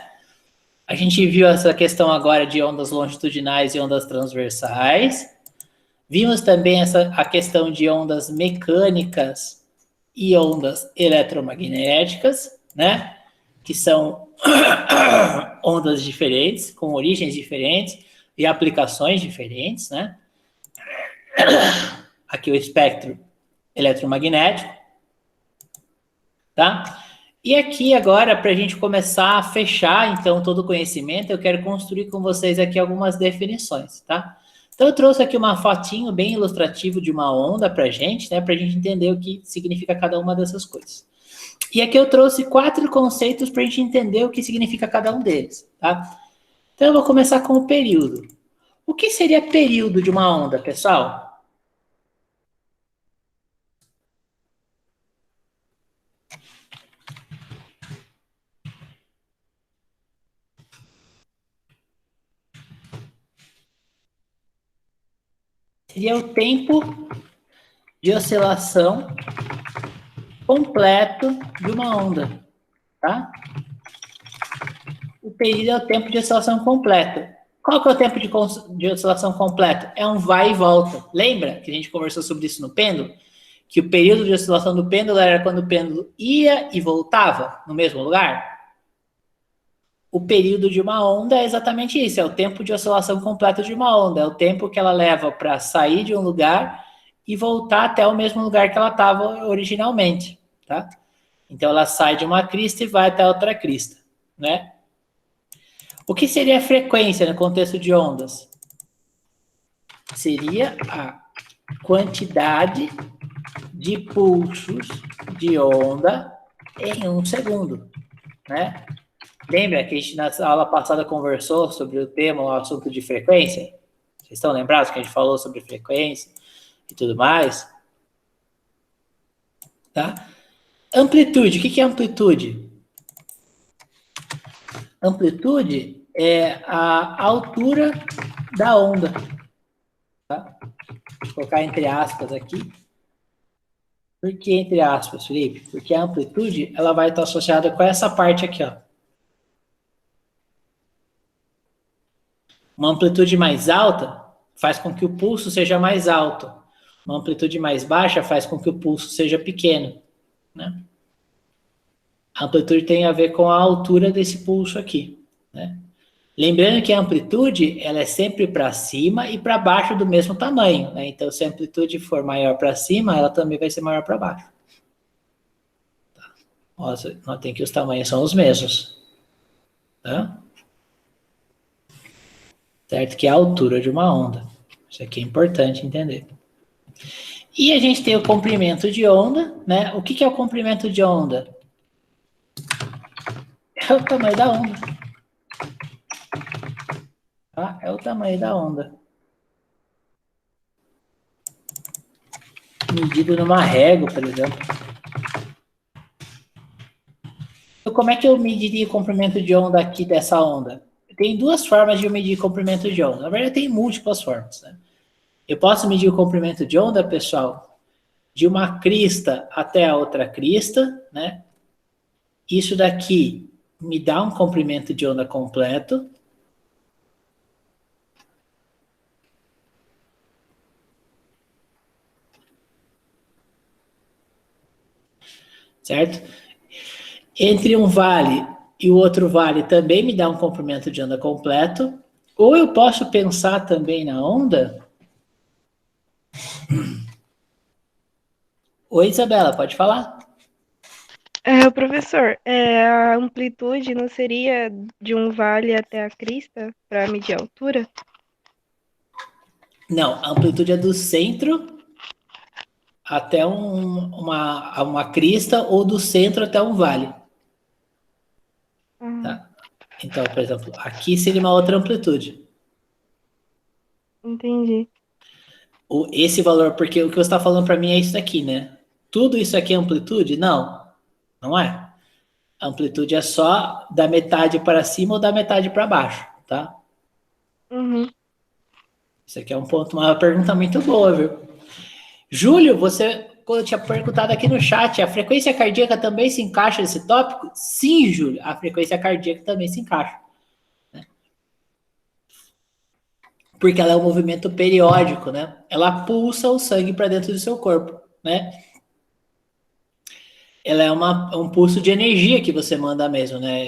A gente viu essa questão agora de ondas longitudinais e ondas transversais. Vimos também a questão de ondas mecânicas e ondas eletromagnéticas, né? Que são ondas diferentes, com origens diferentes e aplicações diferentes, né? Aqui o espectro eletromagnético, tá? E aqui agora, para a gente começar a fechar, então, todo o conhecimento, eu quero construir com vocês aqui algumas definições, tá? Então, eu trouxe aqui uma fotinho bem ilustrativo de uma onda para a gente, né? Para a gente entender o que significa cada uma dessas coisas. E aqui eu trouxe 4 conceitos para a gente entender o que significa cada um deles, tá? Então, eu vou começar com o período. O que seria período de uma onda, pessoal? Seria o tempo de oscilação completo de uma onda, tá? O período é o tempo de oscilação completo. Qual que é o tempo de oscilação completo? É um vai e volta. Lembra que a gente conversou sobre isso no pêndulo? Que o período de oscilação do pêndulo era quando o pêndulo ia e voltava no mesmo lugar? O período de uma onda é exatamente isso, é o tempo de oscilação completo de uma onda, é o tempo que ela leva para sair de um lugar e voltar até o mesmo lugar que ela estava originalmente, tá? Então, ela sai de uma crista e vai até outra crista, né? O que seria a frequência no contexto de ondas? Seria a quantidade de pulsos de onda em um segundo, né? Lembra que a gente na aula passada conversou sobre o tema, o assunto de frequência? Vocês estão lembrados que a gente falou sobre frequência e tudo mais? Tá? Amplitude, o que é amplitude? Amplitude é a altura da onda. Tá? Vou colocar entre aspas aqui. Por que entre aspas, Felipe? Porque a amplitude ela vai estar associada com essa parte aqui, ó. Uma amplitude mais alta faz com que o pulso seja mais alto. Uma amplitude mais baixa faz com que o pulso seja pequeno, né? A amplitude tem a ver com a altura desse pulso aqui, né? Lembrando que a amplitude ela é sempre para cima e para baixo do mesmo tamanho, né? Então, se a amplitude for maior para cima, ela também vai ser maior para baixo. Tá? Notem que os tamanhos são os mesmos. Tá? Certo? Que é a altura de uma onda. Isso aqui é importante entender. E a gente tem o comprimento de onda, né? O que é o comprimento de onda? É o tamanho da onda. Tá? É o tamanho da onda. Medido numa régua, por exemplo. Então, como é que eu mediria o comprimento de onda aqui dessa onda? Tem duas formas de eu medir comprimento de onda. Na verdade, tem múltiplas formas, né? Eu posso medir o comprimento de onda, pessoal, de uma crista até a outra crista, né? Isso daqui me dá um comprimento de onda completo. Certo? Entre um vale e o outro vale também me dá um comprimento de onda completo. Ou eu posso pensar também na onda. Oi, Isabela, pode falar? Professor, a amplitude não seria de um vale até a crista para medir a altura? Não, a amplitude é do centro até uma crista ou do centro até um vale. Tá? Então, por exemplo, aqui seria uma outra amplitude. Entendi. Esse valor, porque o que você está falando para mim é isso daqui, né? Tudo isso aqui é amplitude? Não, não é. A amplitude é só da metade para cima ou da metade para baixo, tá? Uhum. Isso aqui é um ponto, uma pergunta muito boa, viu? Júlio, quando eu tinha perguntado aqui no chat, a frequência cardíaca também se encaixa nesse tópico? Sim, Júlio, a frequência cardíaca também se encaixa. Né? Porque ela é um movimento periódico, né? Ela pulsa o sangue para dentro do seu corpo, né? Ela é um pulso de energia que você manda mesmo, né?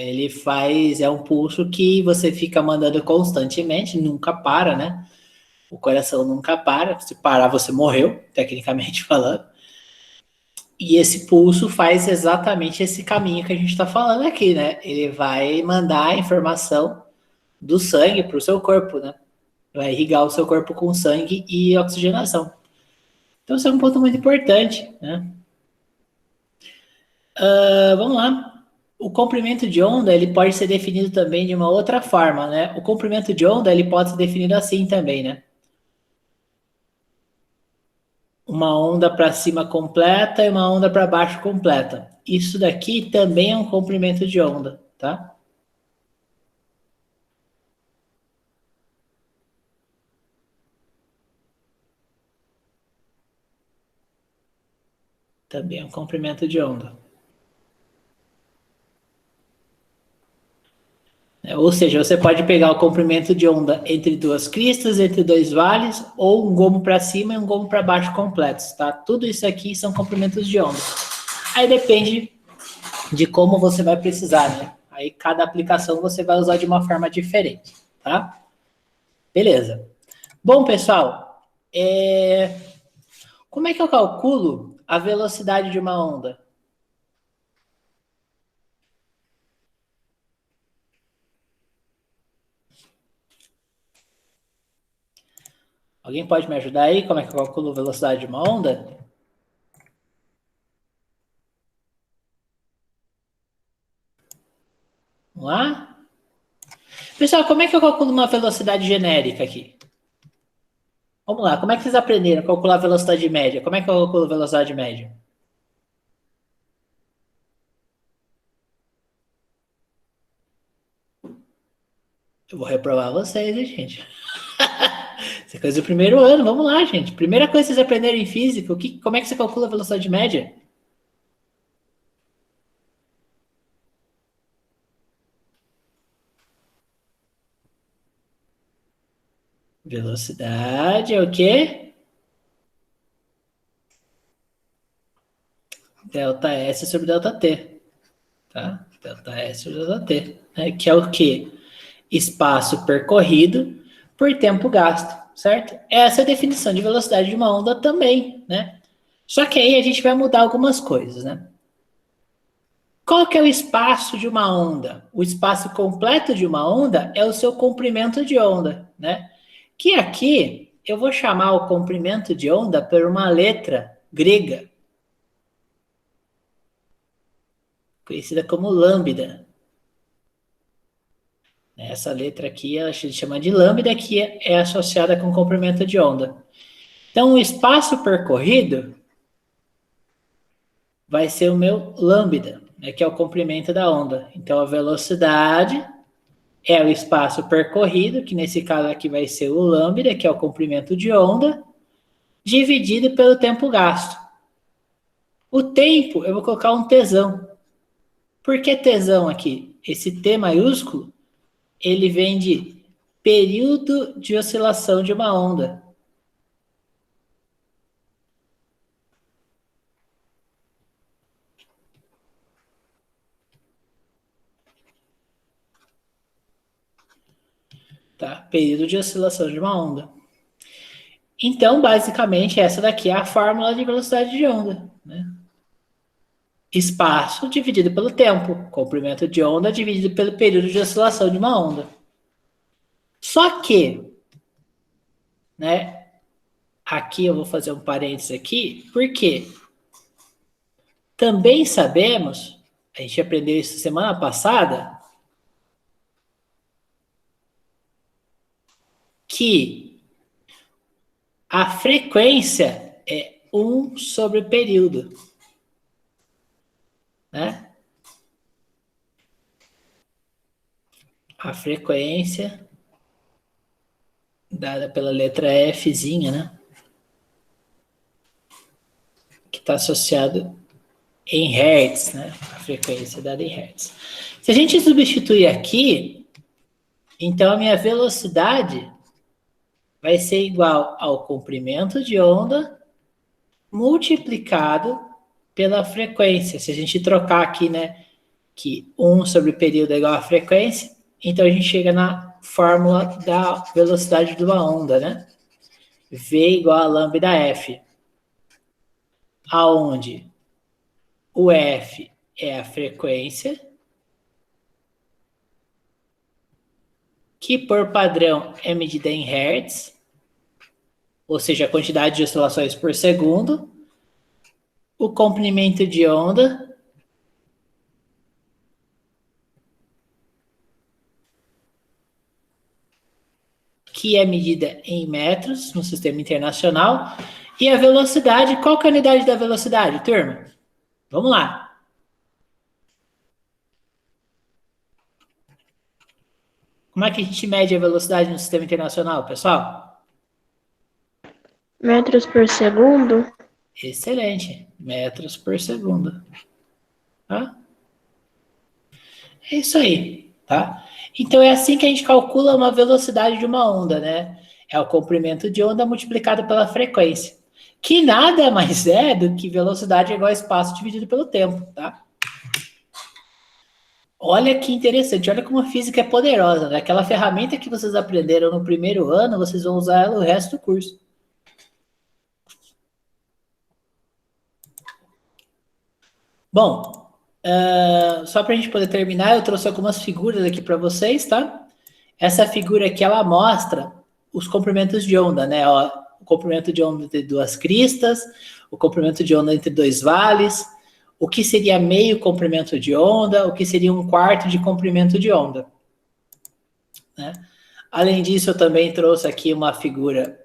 É um pulso que você fica mandando constantemente, nunca para, né? O coração nunca para. Se parar, você morreu, tecnicamente falando. E esse pulso faz exatamente esse caminho que a gente está falando aqui, né? Ele vai mandar a informação do sangue para o seu corpo, né? Vai irrigar o seu corpo com sangue e oxigenação. Então, isso é um ponto muito importante, né? Vamos lá. O comprimento de onda, ele pode ser definido também de uma outra forma, né? O comprimento de onda, ele pode ser definido assim também, né? Uma onda para cima completa e uma onda para baixo completa. Isso daqui também é um comprimento de onda, tá? Também é um comprimento de onda. Ou seja, você pode pegar o comprimento de onda entre duas cristas, entre dois vales, ou um gomo para cima e um gomo para baixo completos, tá? Tudo isso aqui são comprimentos de onda. Aí depende de como você vai precisar, né? Aí cada aplicação você vai usar de uma forma diferente, tá? Beleza. Bom, pessoal, como é que eu calculo a velocidade de uma onda? Alguém pode me ajudar aí? Como é que eu calculo a velocidade de uma onda? Vamos lá? Pessoal, como é que eu calculo uma velocidade genérica aqui? Vamos lá, como é que vocês aprenderam a calcular a velocidade média? Como é que eu calculo a velocidade média? Eu vou reprovar vocês, hein, gente? Isso é coisa do primeiro ano, vamos lá, gente. Primeira coisa que vocês aprenderam em física, como é que você calcula a velocidade média? Velocidade é o quê? Delta S sobre delta T. Tá? Delta S sobre delta T. Né? Que é o quê? Espaço percorrido por tempo gasto, certo? Essa é a definição de velocidade de uma onda também, né? Só que aí a gente vai mudar algumas coisas, né? Qual que é o espaço de uma onda? O espaço completo de uma onda é o seu comprimento de onda, né? Que aqui eu vou chamar o comprimento de onda por uma letra grega, conhecida como lambda. Essa letra aqui, a gente chama de lambda, que é associada com comprimento de onda. Então, o espaço percorrido vai ser o meu lambda, né, que é o comprimento da onda. Então, a velocidade é o espaço percorrido, que nesse caso aqui vai ser o lambda, que é o comprimento de onda, dividido pelo tempo gasto. O tempo, eu vou colocar um tesão. Por que tesão aqui? Esse T maiúsculo, ele vem de período de oscilação de uma onda. Tá? Período de oscilação de uma onda. Então, basicamente, essa daqui é a fórmula de velocidade de onda, né? Espaço dividido pelo tempo. Comprimento de onda dividido pelo período de oscilação de uma onda. Só que, né? Aqui eu vou fazer um parênteses aqui, porque também sabemos, a gente aprendeu isso semana passada, que a frequência é 1 sobre o período, né? A frequência dada pela letra Fzinha, né? Que está associado em hertz, né? A frequência dada em hertz. Se a gente substituir aqui, então a minha velocidade vai ser igual ao comprimento de onda multiplicado pela frequência. Se a gente trocar aqui, né, que 1 sobre o período é igual à frequência, então a gente chega na fórmula da velocidade de uma onda, né? V igual a lambda F. Aonde o F é a frequência, que por padrão é medida em hertz, ou seja, a quantidade de oscilações por segundo. O comprimento de onda, que é medida em metros no sistema internacional. E a velocidade, qual que é a unidade da velocidade, turma? Vamos lá. Como é que a gente mede a velocidade no sistema internacional, pessoal? Metros por segundo? Excelente. Metros por segundo. Tá? É isso aí, tá? Então é assim que a gente calcula uma velocidade de uma onda, né? É o comprimento de onda multiplicado pela frequência. Que nada mais é do que velocidade igual a espaço dividido pelo tempo, tá? Olha que interessante, olha como a física é poderosa, né? Aquela ferramenta que vocês aprenderam no primeiro ano, vocês vão usar ela o resto do curso. Bom, só para a gente poder terminar, eu trouxe algumas figuras aqui para vocês, tá? Essa figura aqui, ela mostra os comprimentos de onda, né? Ó, o comprimento de onda entre duas cristas, o comprimento de onda entre dois vales, o que seria meio comprimento de onda, o que seria um quarto de comprimento de onda, né? Além disso, eu também trouxe aqui uma figura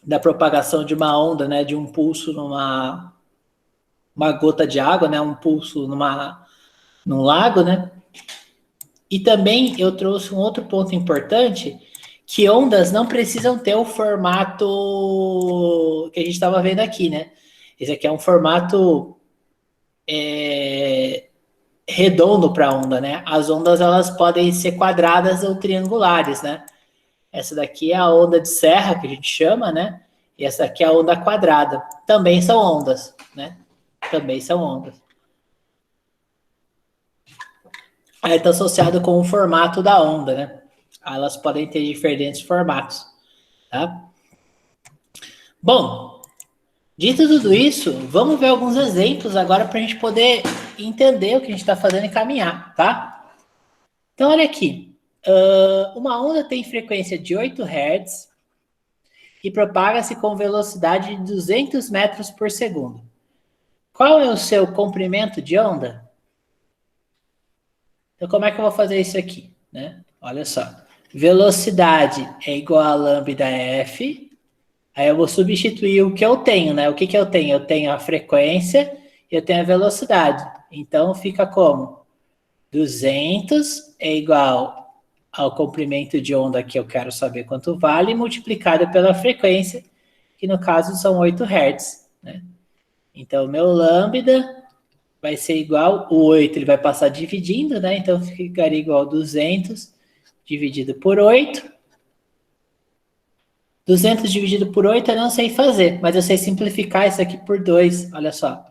da propagação de uma onda, né, de um pulso numa uma gota de água, né, um pulso num lago, né? E também eu trouxe um outro ponto importante, que ondas não precisam ter o formato que a gente estava vendo aqui, né? Esse aqui é um formato redondo para onda, né? As ondas elas podem ser quadradas ou triangulares, né? Essa daqui é a onda de serra, que a gente chama, né? E essa aqui é a onda quadrada. Também são ondas, né? Também são ondas. Aí está associado com o formato da onda, né? Elas podem ter diferentes formatos, tá? Bom, dito tudo isso, vamos ver alguns exemplos agora para a gente poder entender o que a gente está fazendo e caminhar, tá? Então, olha aqui. Uma onda tem frequência de 8 Hz e propaga-se com velocidade de 200 metros por segundo. Qual é o seu comprimento de onda? Então, como é que eu vou fazer isso aqui, né? Olha só. Velocidade é igual a lambda F. Aí eu vou substituir o que eu tenho, né? O que eu tenho? Eu tenho a frequência e eu tenho a velocidade. Então, fica como? 200 é igual ao comprimento de onda que eu quero saber quanto vale, multiplicado pela frequência, que no caso são 8 Hz, né? Então, meu lambda vai ser igual, o 8 ele vai passar dividindo, né? Então, ficaria igual a 200 dividido por 8. 200 dividido por 8 eu não sei fazer, mas eu sei simplificar isso aqui por 2. Olha só.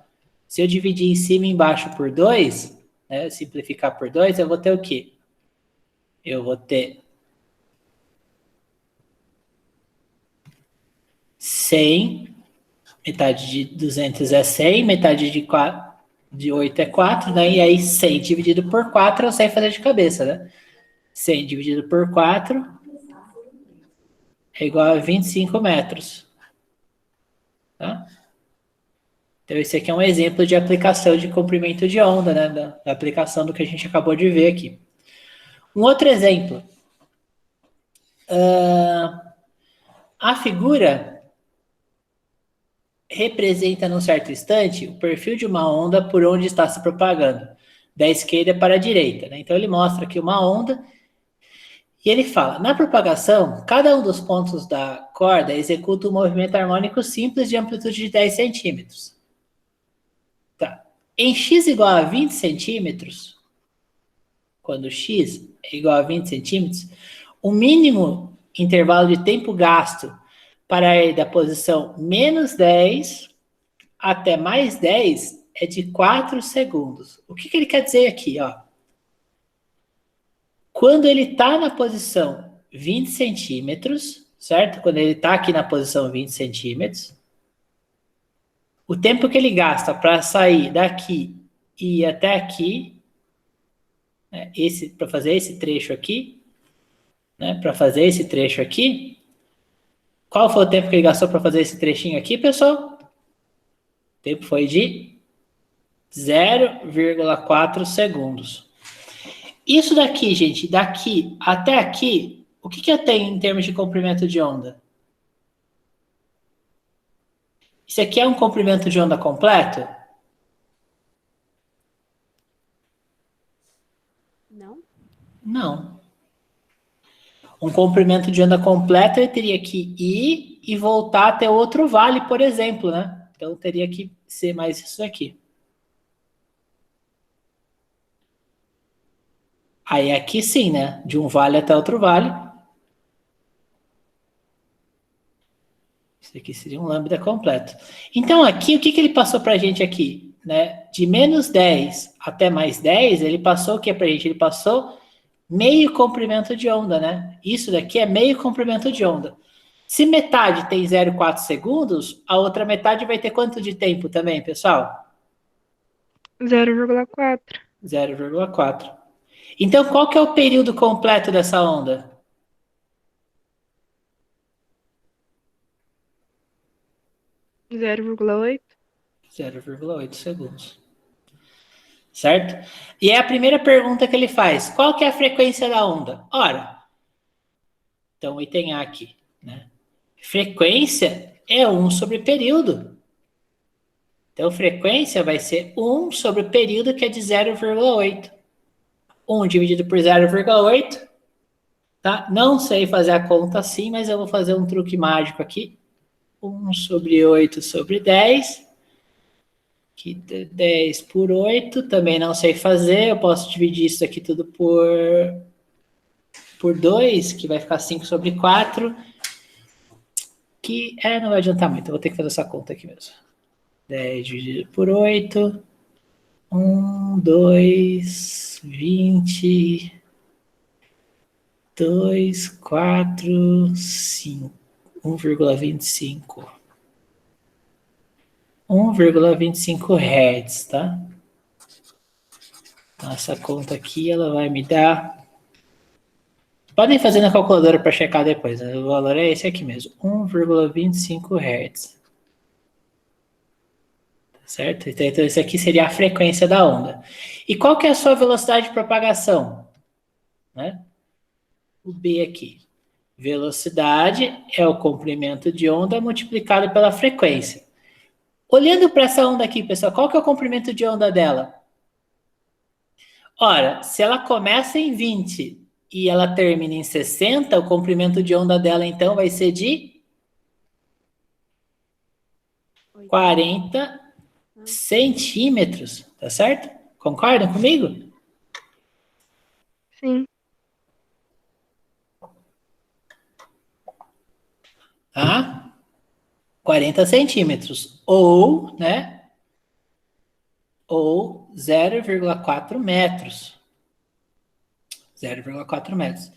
Se eu dividir em cima e embaixo por 2, né, simplificar por 2, eu vou ter o quê? Eu vou ter 100, metade de 200 é 100, metade de 8 é 4, né? E aí 100 dividido por 4 eu sei fazer de cabeça, né? 100 dividido por 4 é igual a 25 metros. Tá? Então, esse aqui é um exemplo de aplicação de comprimento de onda, né? Da aplicação do que a gente acabou de ver aqui. Um outro exemplo. A figura representa, num certo instante, o perfil de uma onda por onde está se propagando, da esquerda para a direita, né? Então, ele mostra aqui uma onda e ele fala, na propagação, cada um dos pontos da corda executa um movimento harmônico simples de amplitude de 10 centímetros. Tá. Em x igual a 20 centímetros, quando x é igual a 20 centímetros, o mínimo intervalo de tempo gasto para ir da posição menos 10 até mais 10 é de 4 segundos. O que ele quer dizer aqui? Ó? Quando ele está na posição 20 centímetros, certo? Quando ele está aqui na posição 20 centímetros, o tempo que ele gasta para sair daqui e ir até aqui, né, para fazer esse trecho aqui, né, para fazer esse trecho aqui, qual foi o tempo que ele gastou para fazer esse trechinho aqui, pessoal? O tempo foi de 0,4 segundos. Isso daqui, gente, daqui até aqui, o que eu tenho em termos de comprimento de onda? Isso aqui é um comprimento de onda completo? Não? Não. Um comprimento de onda completo, ele teria que ir e voltar até outro vale, por exemplo, né? Então, teria que ser mais isso aqui. Aí, aqui sim, né? De um vale até outro vale. Isso aqui seria um lambda completo. Então, aqui, o que ele passou para a gente aqui? Né? De menos 10 até mais 10, ele passou o que para a gente? Ele passou meio comprimento de onda, né? Isso daqui é meio comprimento de onda. Se metade tem 0,4 segundos, a outra metade vai ter quanto de tempo também, pessoal? 0,4. 0,4. Então, qual que é o período completo dessa onda? Zero 0,8. 0,8 segundos. Certo? E é a primeira pergunta que ele faz. Qual que é a frequência da onda? Ora, então, item A aqui, né? Frequência é 1 sobre período. Então, frequência vai ser 1 sobre período, que é de 0,8. 1 dividido por 0,8. Tá? Não sei fazer a conta assim, mas eu vou fazer um truque mágico aqui. 1 sobre 8 sobre 10. Aqui, 10 por 8. Também não sei fazer. Eu posso dividir isso aqui tudo por 2, que vai ficar 5 sobre 4. Que não vai adiantar muito. Eu vou ter que fazer essa conta aqui mesmo. 10 dividido por 8. 1, 2, 20... 2, 4, 5, 1,25. 1,25 Hz, tá? Então, essa conta aqui, ela vai me dar... Podem fazer na calculadora para checar depois, né? O valor é esse aqui mesmo, 1,25 Hz. Certo? Então, esse aqui seria a frequência da onda. E qual que é a sua velocidade de propagação? Né? O B aqui. Velocidade é o comprimento de onda multiplicado pela frequência. Olhando para essa onda aqui, pessoal, qual que é o comprimento de onda dela? Ora, se ela começa em 20 e ela termina em 60, o comprimento de onda dela, então, vai ser de 40 centímetros, tá certo? Concordam comigo? Sim. Tá? 40 centímetros. Ou, né? Ou 0,4 metros. 0,4 metros.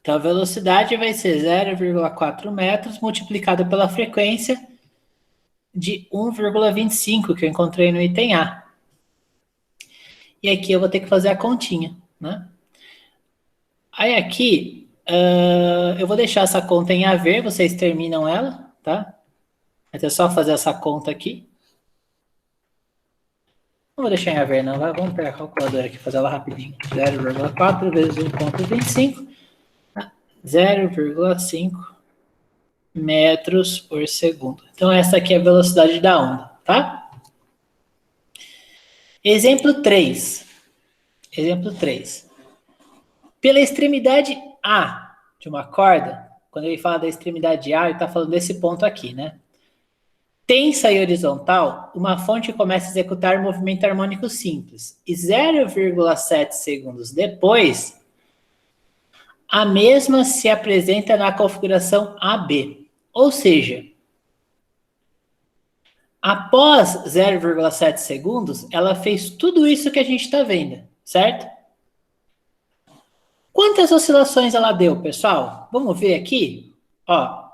Então, a velocidade vai ser 0,4 metros multiplicado pela frequência de 1,25 que eu encontrei no item A. E aqui eu vou ter que fazer a continha, né? Aí aqui, eu vou deixar essa conta em haver, vocês terminam ela, tá? Mas é só fazer essa conta aqui. Não vou deixar em haver, não. Vamos pegar a calculadora aqui, fazer ela rapidinho. 0,4 vezes 1,25. 0,5 metros por segundo. Então, essa aqui é a velocidade da onda, tá? Exemplo 3. Exemplo 3. Pela extremidade A de uma corda, quando ele fala da extremidade A, ele está falando desse ponto aqui, né? Tensa e horizontal, uma fonte começa a executar movimento harmônico simples. E 0,7 segundos depois, a mesma se apresenta na configuração AB. Ou seja, após 0,7 segundos, ela fez tudo isso que a gente está vendo, certo? Quantas oscilações ela deu, pessoal? Vamos ver aqui. Ó,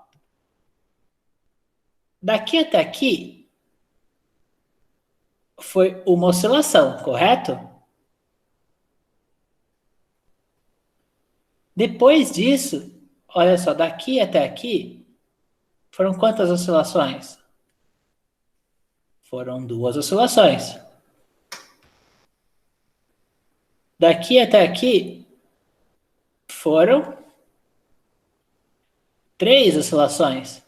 daqui até aqui foi uma oscilação, correto? Depois disso, olha só, daqui até aqui, foram quantas oscilações? Foram 2 oscilações. Daqui até aqui, foram 3 oscilações.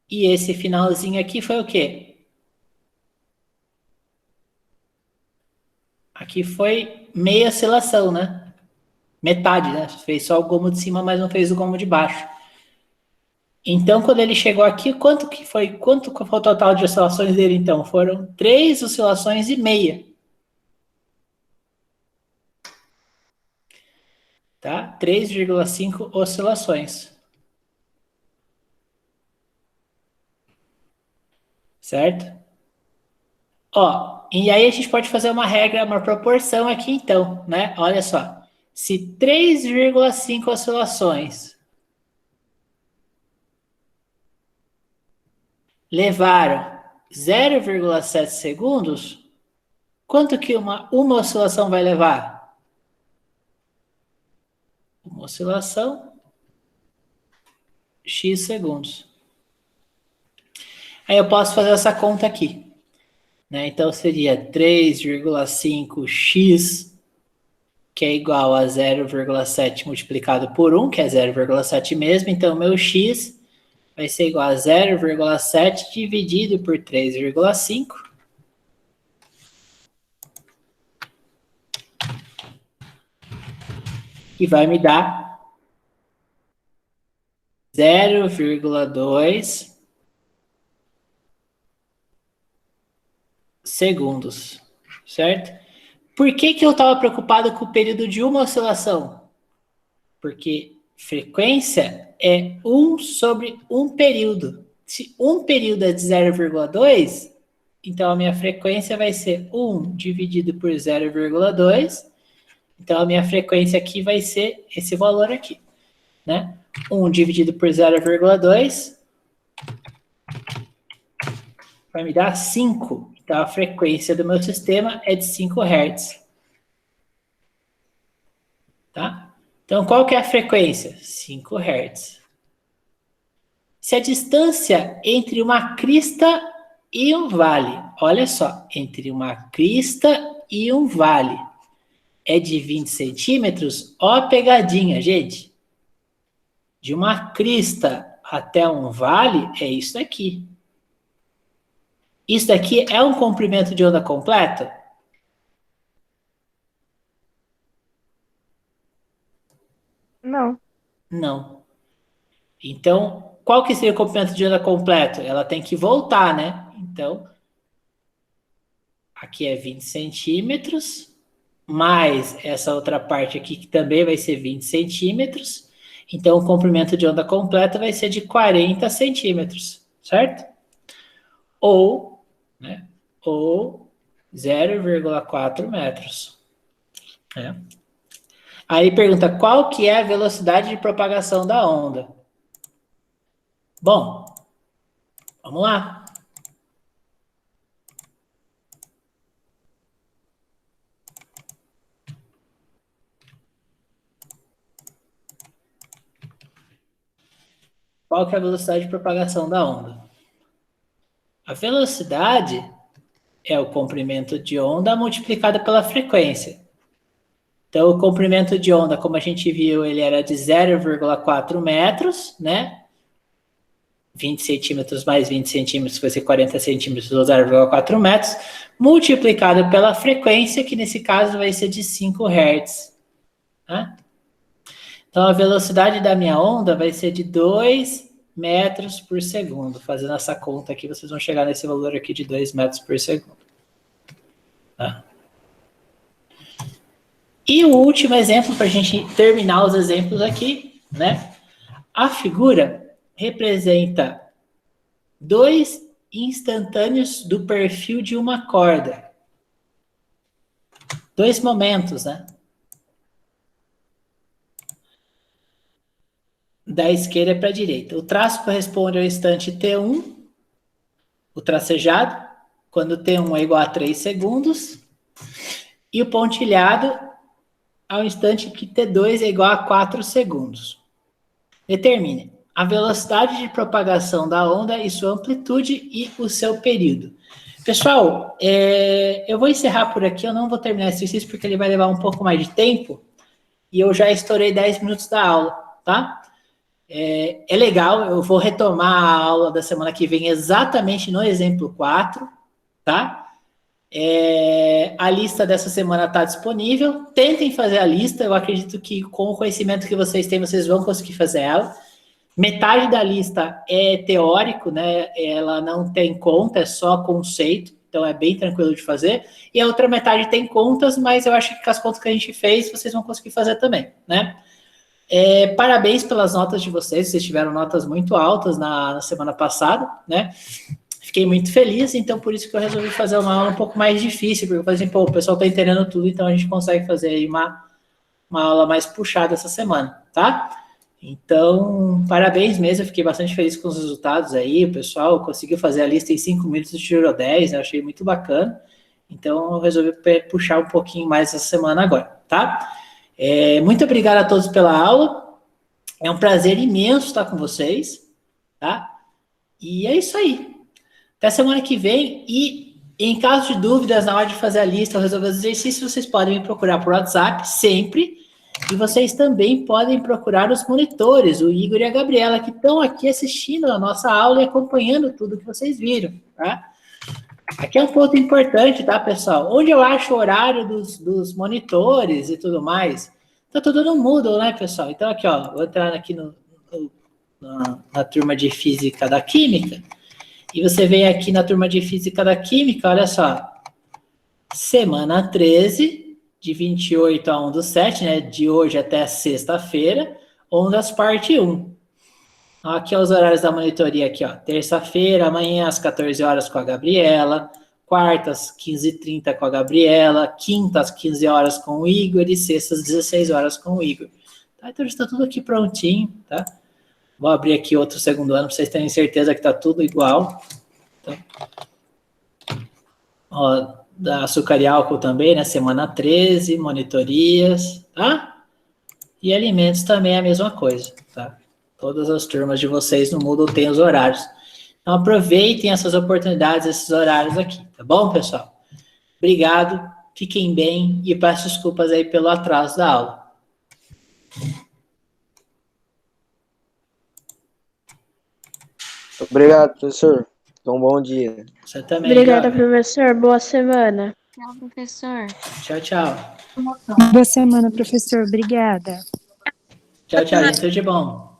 E esse finalzinho aqui foi o quê? Aqui foi meia oscilação, né? Metade, né? Fez só o gomo de cima, mas não fez o gomo de baixo. Então, quando ele chegou aqui, quanto foi o total de oscilações dele, então? Foram 3 oscilações e meia. Tá? 3,5 oscilações. Certo? Ó, e aí a gente pode fazer uma regra, uma proporção aqui então, né? Olha só. Se 3,5 oscilações levaram 0,7 segundos, quanto que uma oscilação vai levar? Uma oscilação, x segundos. Aí eu posso fazer essa conta aqui, né? Então seria 3,5x, que é igual a 0,7 multiplicado por 1, que é 0,7 mesmo. Então, meu x vai ser igual a 0,7 dividido por 3,5. Que vai me dar 0,2 segundos, certo? Por que eu estava preocupado com o período de uma oscilação? Porque frequência é 1 sobre um período. Se um período é de 0,2, então a minha frequência vai ser 1 dividido por 0,2. Então a minha frequência aqui vai ser esse valor aqui, né? 1 dividido por 0,2 vai me dar 5. Então, a frequência do meu sistema é de 5 Hz. Tá? Então, qual que é a frequência? 5 Hz. Se a distância entre uma crista e um vale, olha só, entre uma crista e um vale é de 20 centímetros, ó a pegadinha, gente. De uma crista até um vale é isso daqui. Isso daqui é um comprimento de onda completo? Não. Não. Então, qual que seria o comprimento de onda completo? Ela tem que voltar, né? Então, aqui é 20 centímetros, mais essa outra parte aqui que também vai ser 20 centímetros. Então, o comprimento de onda completa vai ser de 40 centímetros, certo? Ou 0,4 metros. É. Aí pergunta, qual que é a velocidade de propagação da onda? Bom, vamos lá. Qual que é a velocidade de propagação da onda? A velocidade é o comprimento de onda multiplicado pela frequência. Então, o comprimento de onda, como a gente viu, ele era de 0,4 metros, né? 20 centímetros mais 20 centímetros vai ser 40 centímetros ou 0,4 metros, multiplicado pela frequência, que nesse caso vai ser de 5 Hz. Né? Então, a velocidade da minha onda vai ser de 2 metros por segundo. Fazendo essa conta aqui, vocês vão chegar nesse valor aqui de 2 metros por segundo. Tá? E o último exemplo, para a gente terminar os exemplos aqui, né? A figura representa 2 instantâneos do perfil de uma corda. 2 momentos, né? Da esquerda para a direita. O traço corresponde ao instante T1, o tracejado, quando T1 é igual a 3 segundos, e o pontilhado ao instante que T2 é igual a 4 segundos. Determine a velocidade de propagação da onda e sua amplitude e o seu período. Pessoal, eu vou encerrar por aqui, eu não vou terminar esse exercício porque ele vai levar um pouco mais de tempo, e eu já estourei 10 minutos da aula, tá? É legal, eu vou retomar a aula da semana que vem exatamente no exemplo 4, tá? A lista dessa semana está disponível, tentem fazer a lista, eu acredito que com o conhecimento que vocês têm, vocês vão conseguir fazer ela. Metade da lista é teórico, né? Ela não tem conta, é só conceito, então é bem tranquilo de fazer. E a outra metade tem contas, mas eu acho que com as contas que a gente fez, vocês vão conseguir fazer também, né? Parabéns pelas notas de vocês tiveram notas muito altas na semana passada, né? Fiquei muito feliz, então por isso que eu resolvi fazer uma aula um pouco mais difícil, porque eu falei assim, pô, o pessoal tá entendendo tudo, então a gente consegue fazer aí uma aula mais puxada essa semana, tá? Então, parabéns mesmo, eu fiquei bastante feliz com os resultados aí, o pessoal conseguiu fazer a lista em 5 minutos, tirou 10, né? Eu achei muito bacana, então eu resolvi puxar um pouquinho mais essa semana agora, tá? Muito obrigado a todos pela aula. É um prazer imenso estar com vocês, tá? E é isso aí. Até semana que vem. E Em caso de dúvidas, na hora de fazer a lista ou resolver os exercícios, vocês podem me procurar por WhatsApp sempre. E vocês também podem procurar os monitores, o Igor e a Gabriela, que estão aqui assistindo a nossa aula e acompanhando tudo que vocês viram, tá? Aqui é um ponto importante, tá, pessoal? Onde eu acho o horário dos monitores e tudo mais, tá tudo no Moodle, né, pessoal? Então, aqui, ó, vou entrar aqui na turma de Física da Química, e você vem aqui na turma de Física da Química, olha só, semana 13, de 28 a 1/7, né, de hoje até sexta-feira, ondas parte 1. Aqui os horários da monitoria aqui, ó, terça-feira, amanhã às 14 horas com a Gabriela, quartas, 15h30 com a Gabriela, quintas, 15 horas com o Igor e sextas, 16 horas com o Igor. Tá? Então, está tudo aqui prontinho, tá? Vou abrir aqui outro segundo ano para vocês terem certeza que está tudo igual. Então, ó, da açúcar e álcool também, né? Semana 13, monitorias, tá? E alimentos também é a mesma coisa, tá? Todas as turmas de vocês no Moodle têm os horários. Então, aproveitem essas oportunidades, esses horários aqui, tá bom, pessoal? Obrigado, fiquem bem e peço desculpas aí pelo atraso da aula. Obrigado, professor. Um bom dia. Você também. Obrigada, Gabi. professor. Boa semana. Tchau, professor. Tchau, tchau. Boa semana, professor. Obrigada. Tchau, tchau, gente. Tudo de bom.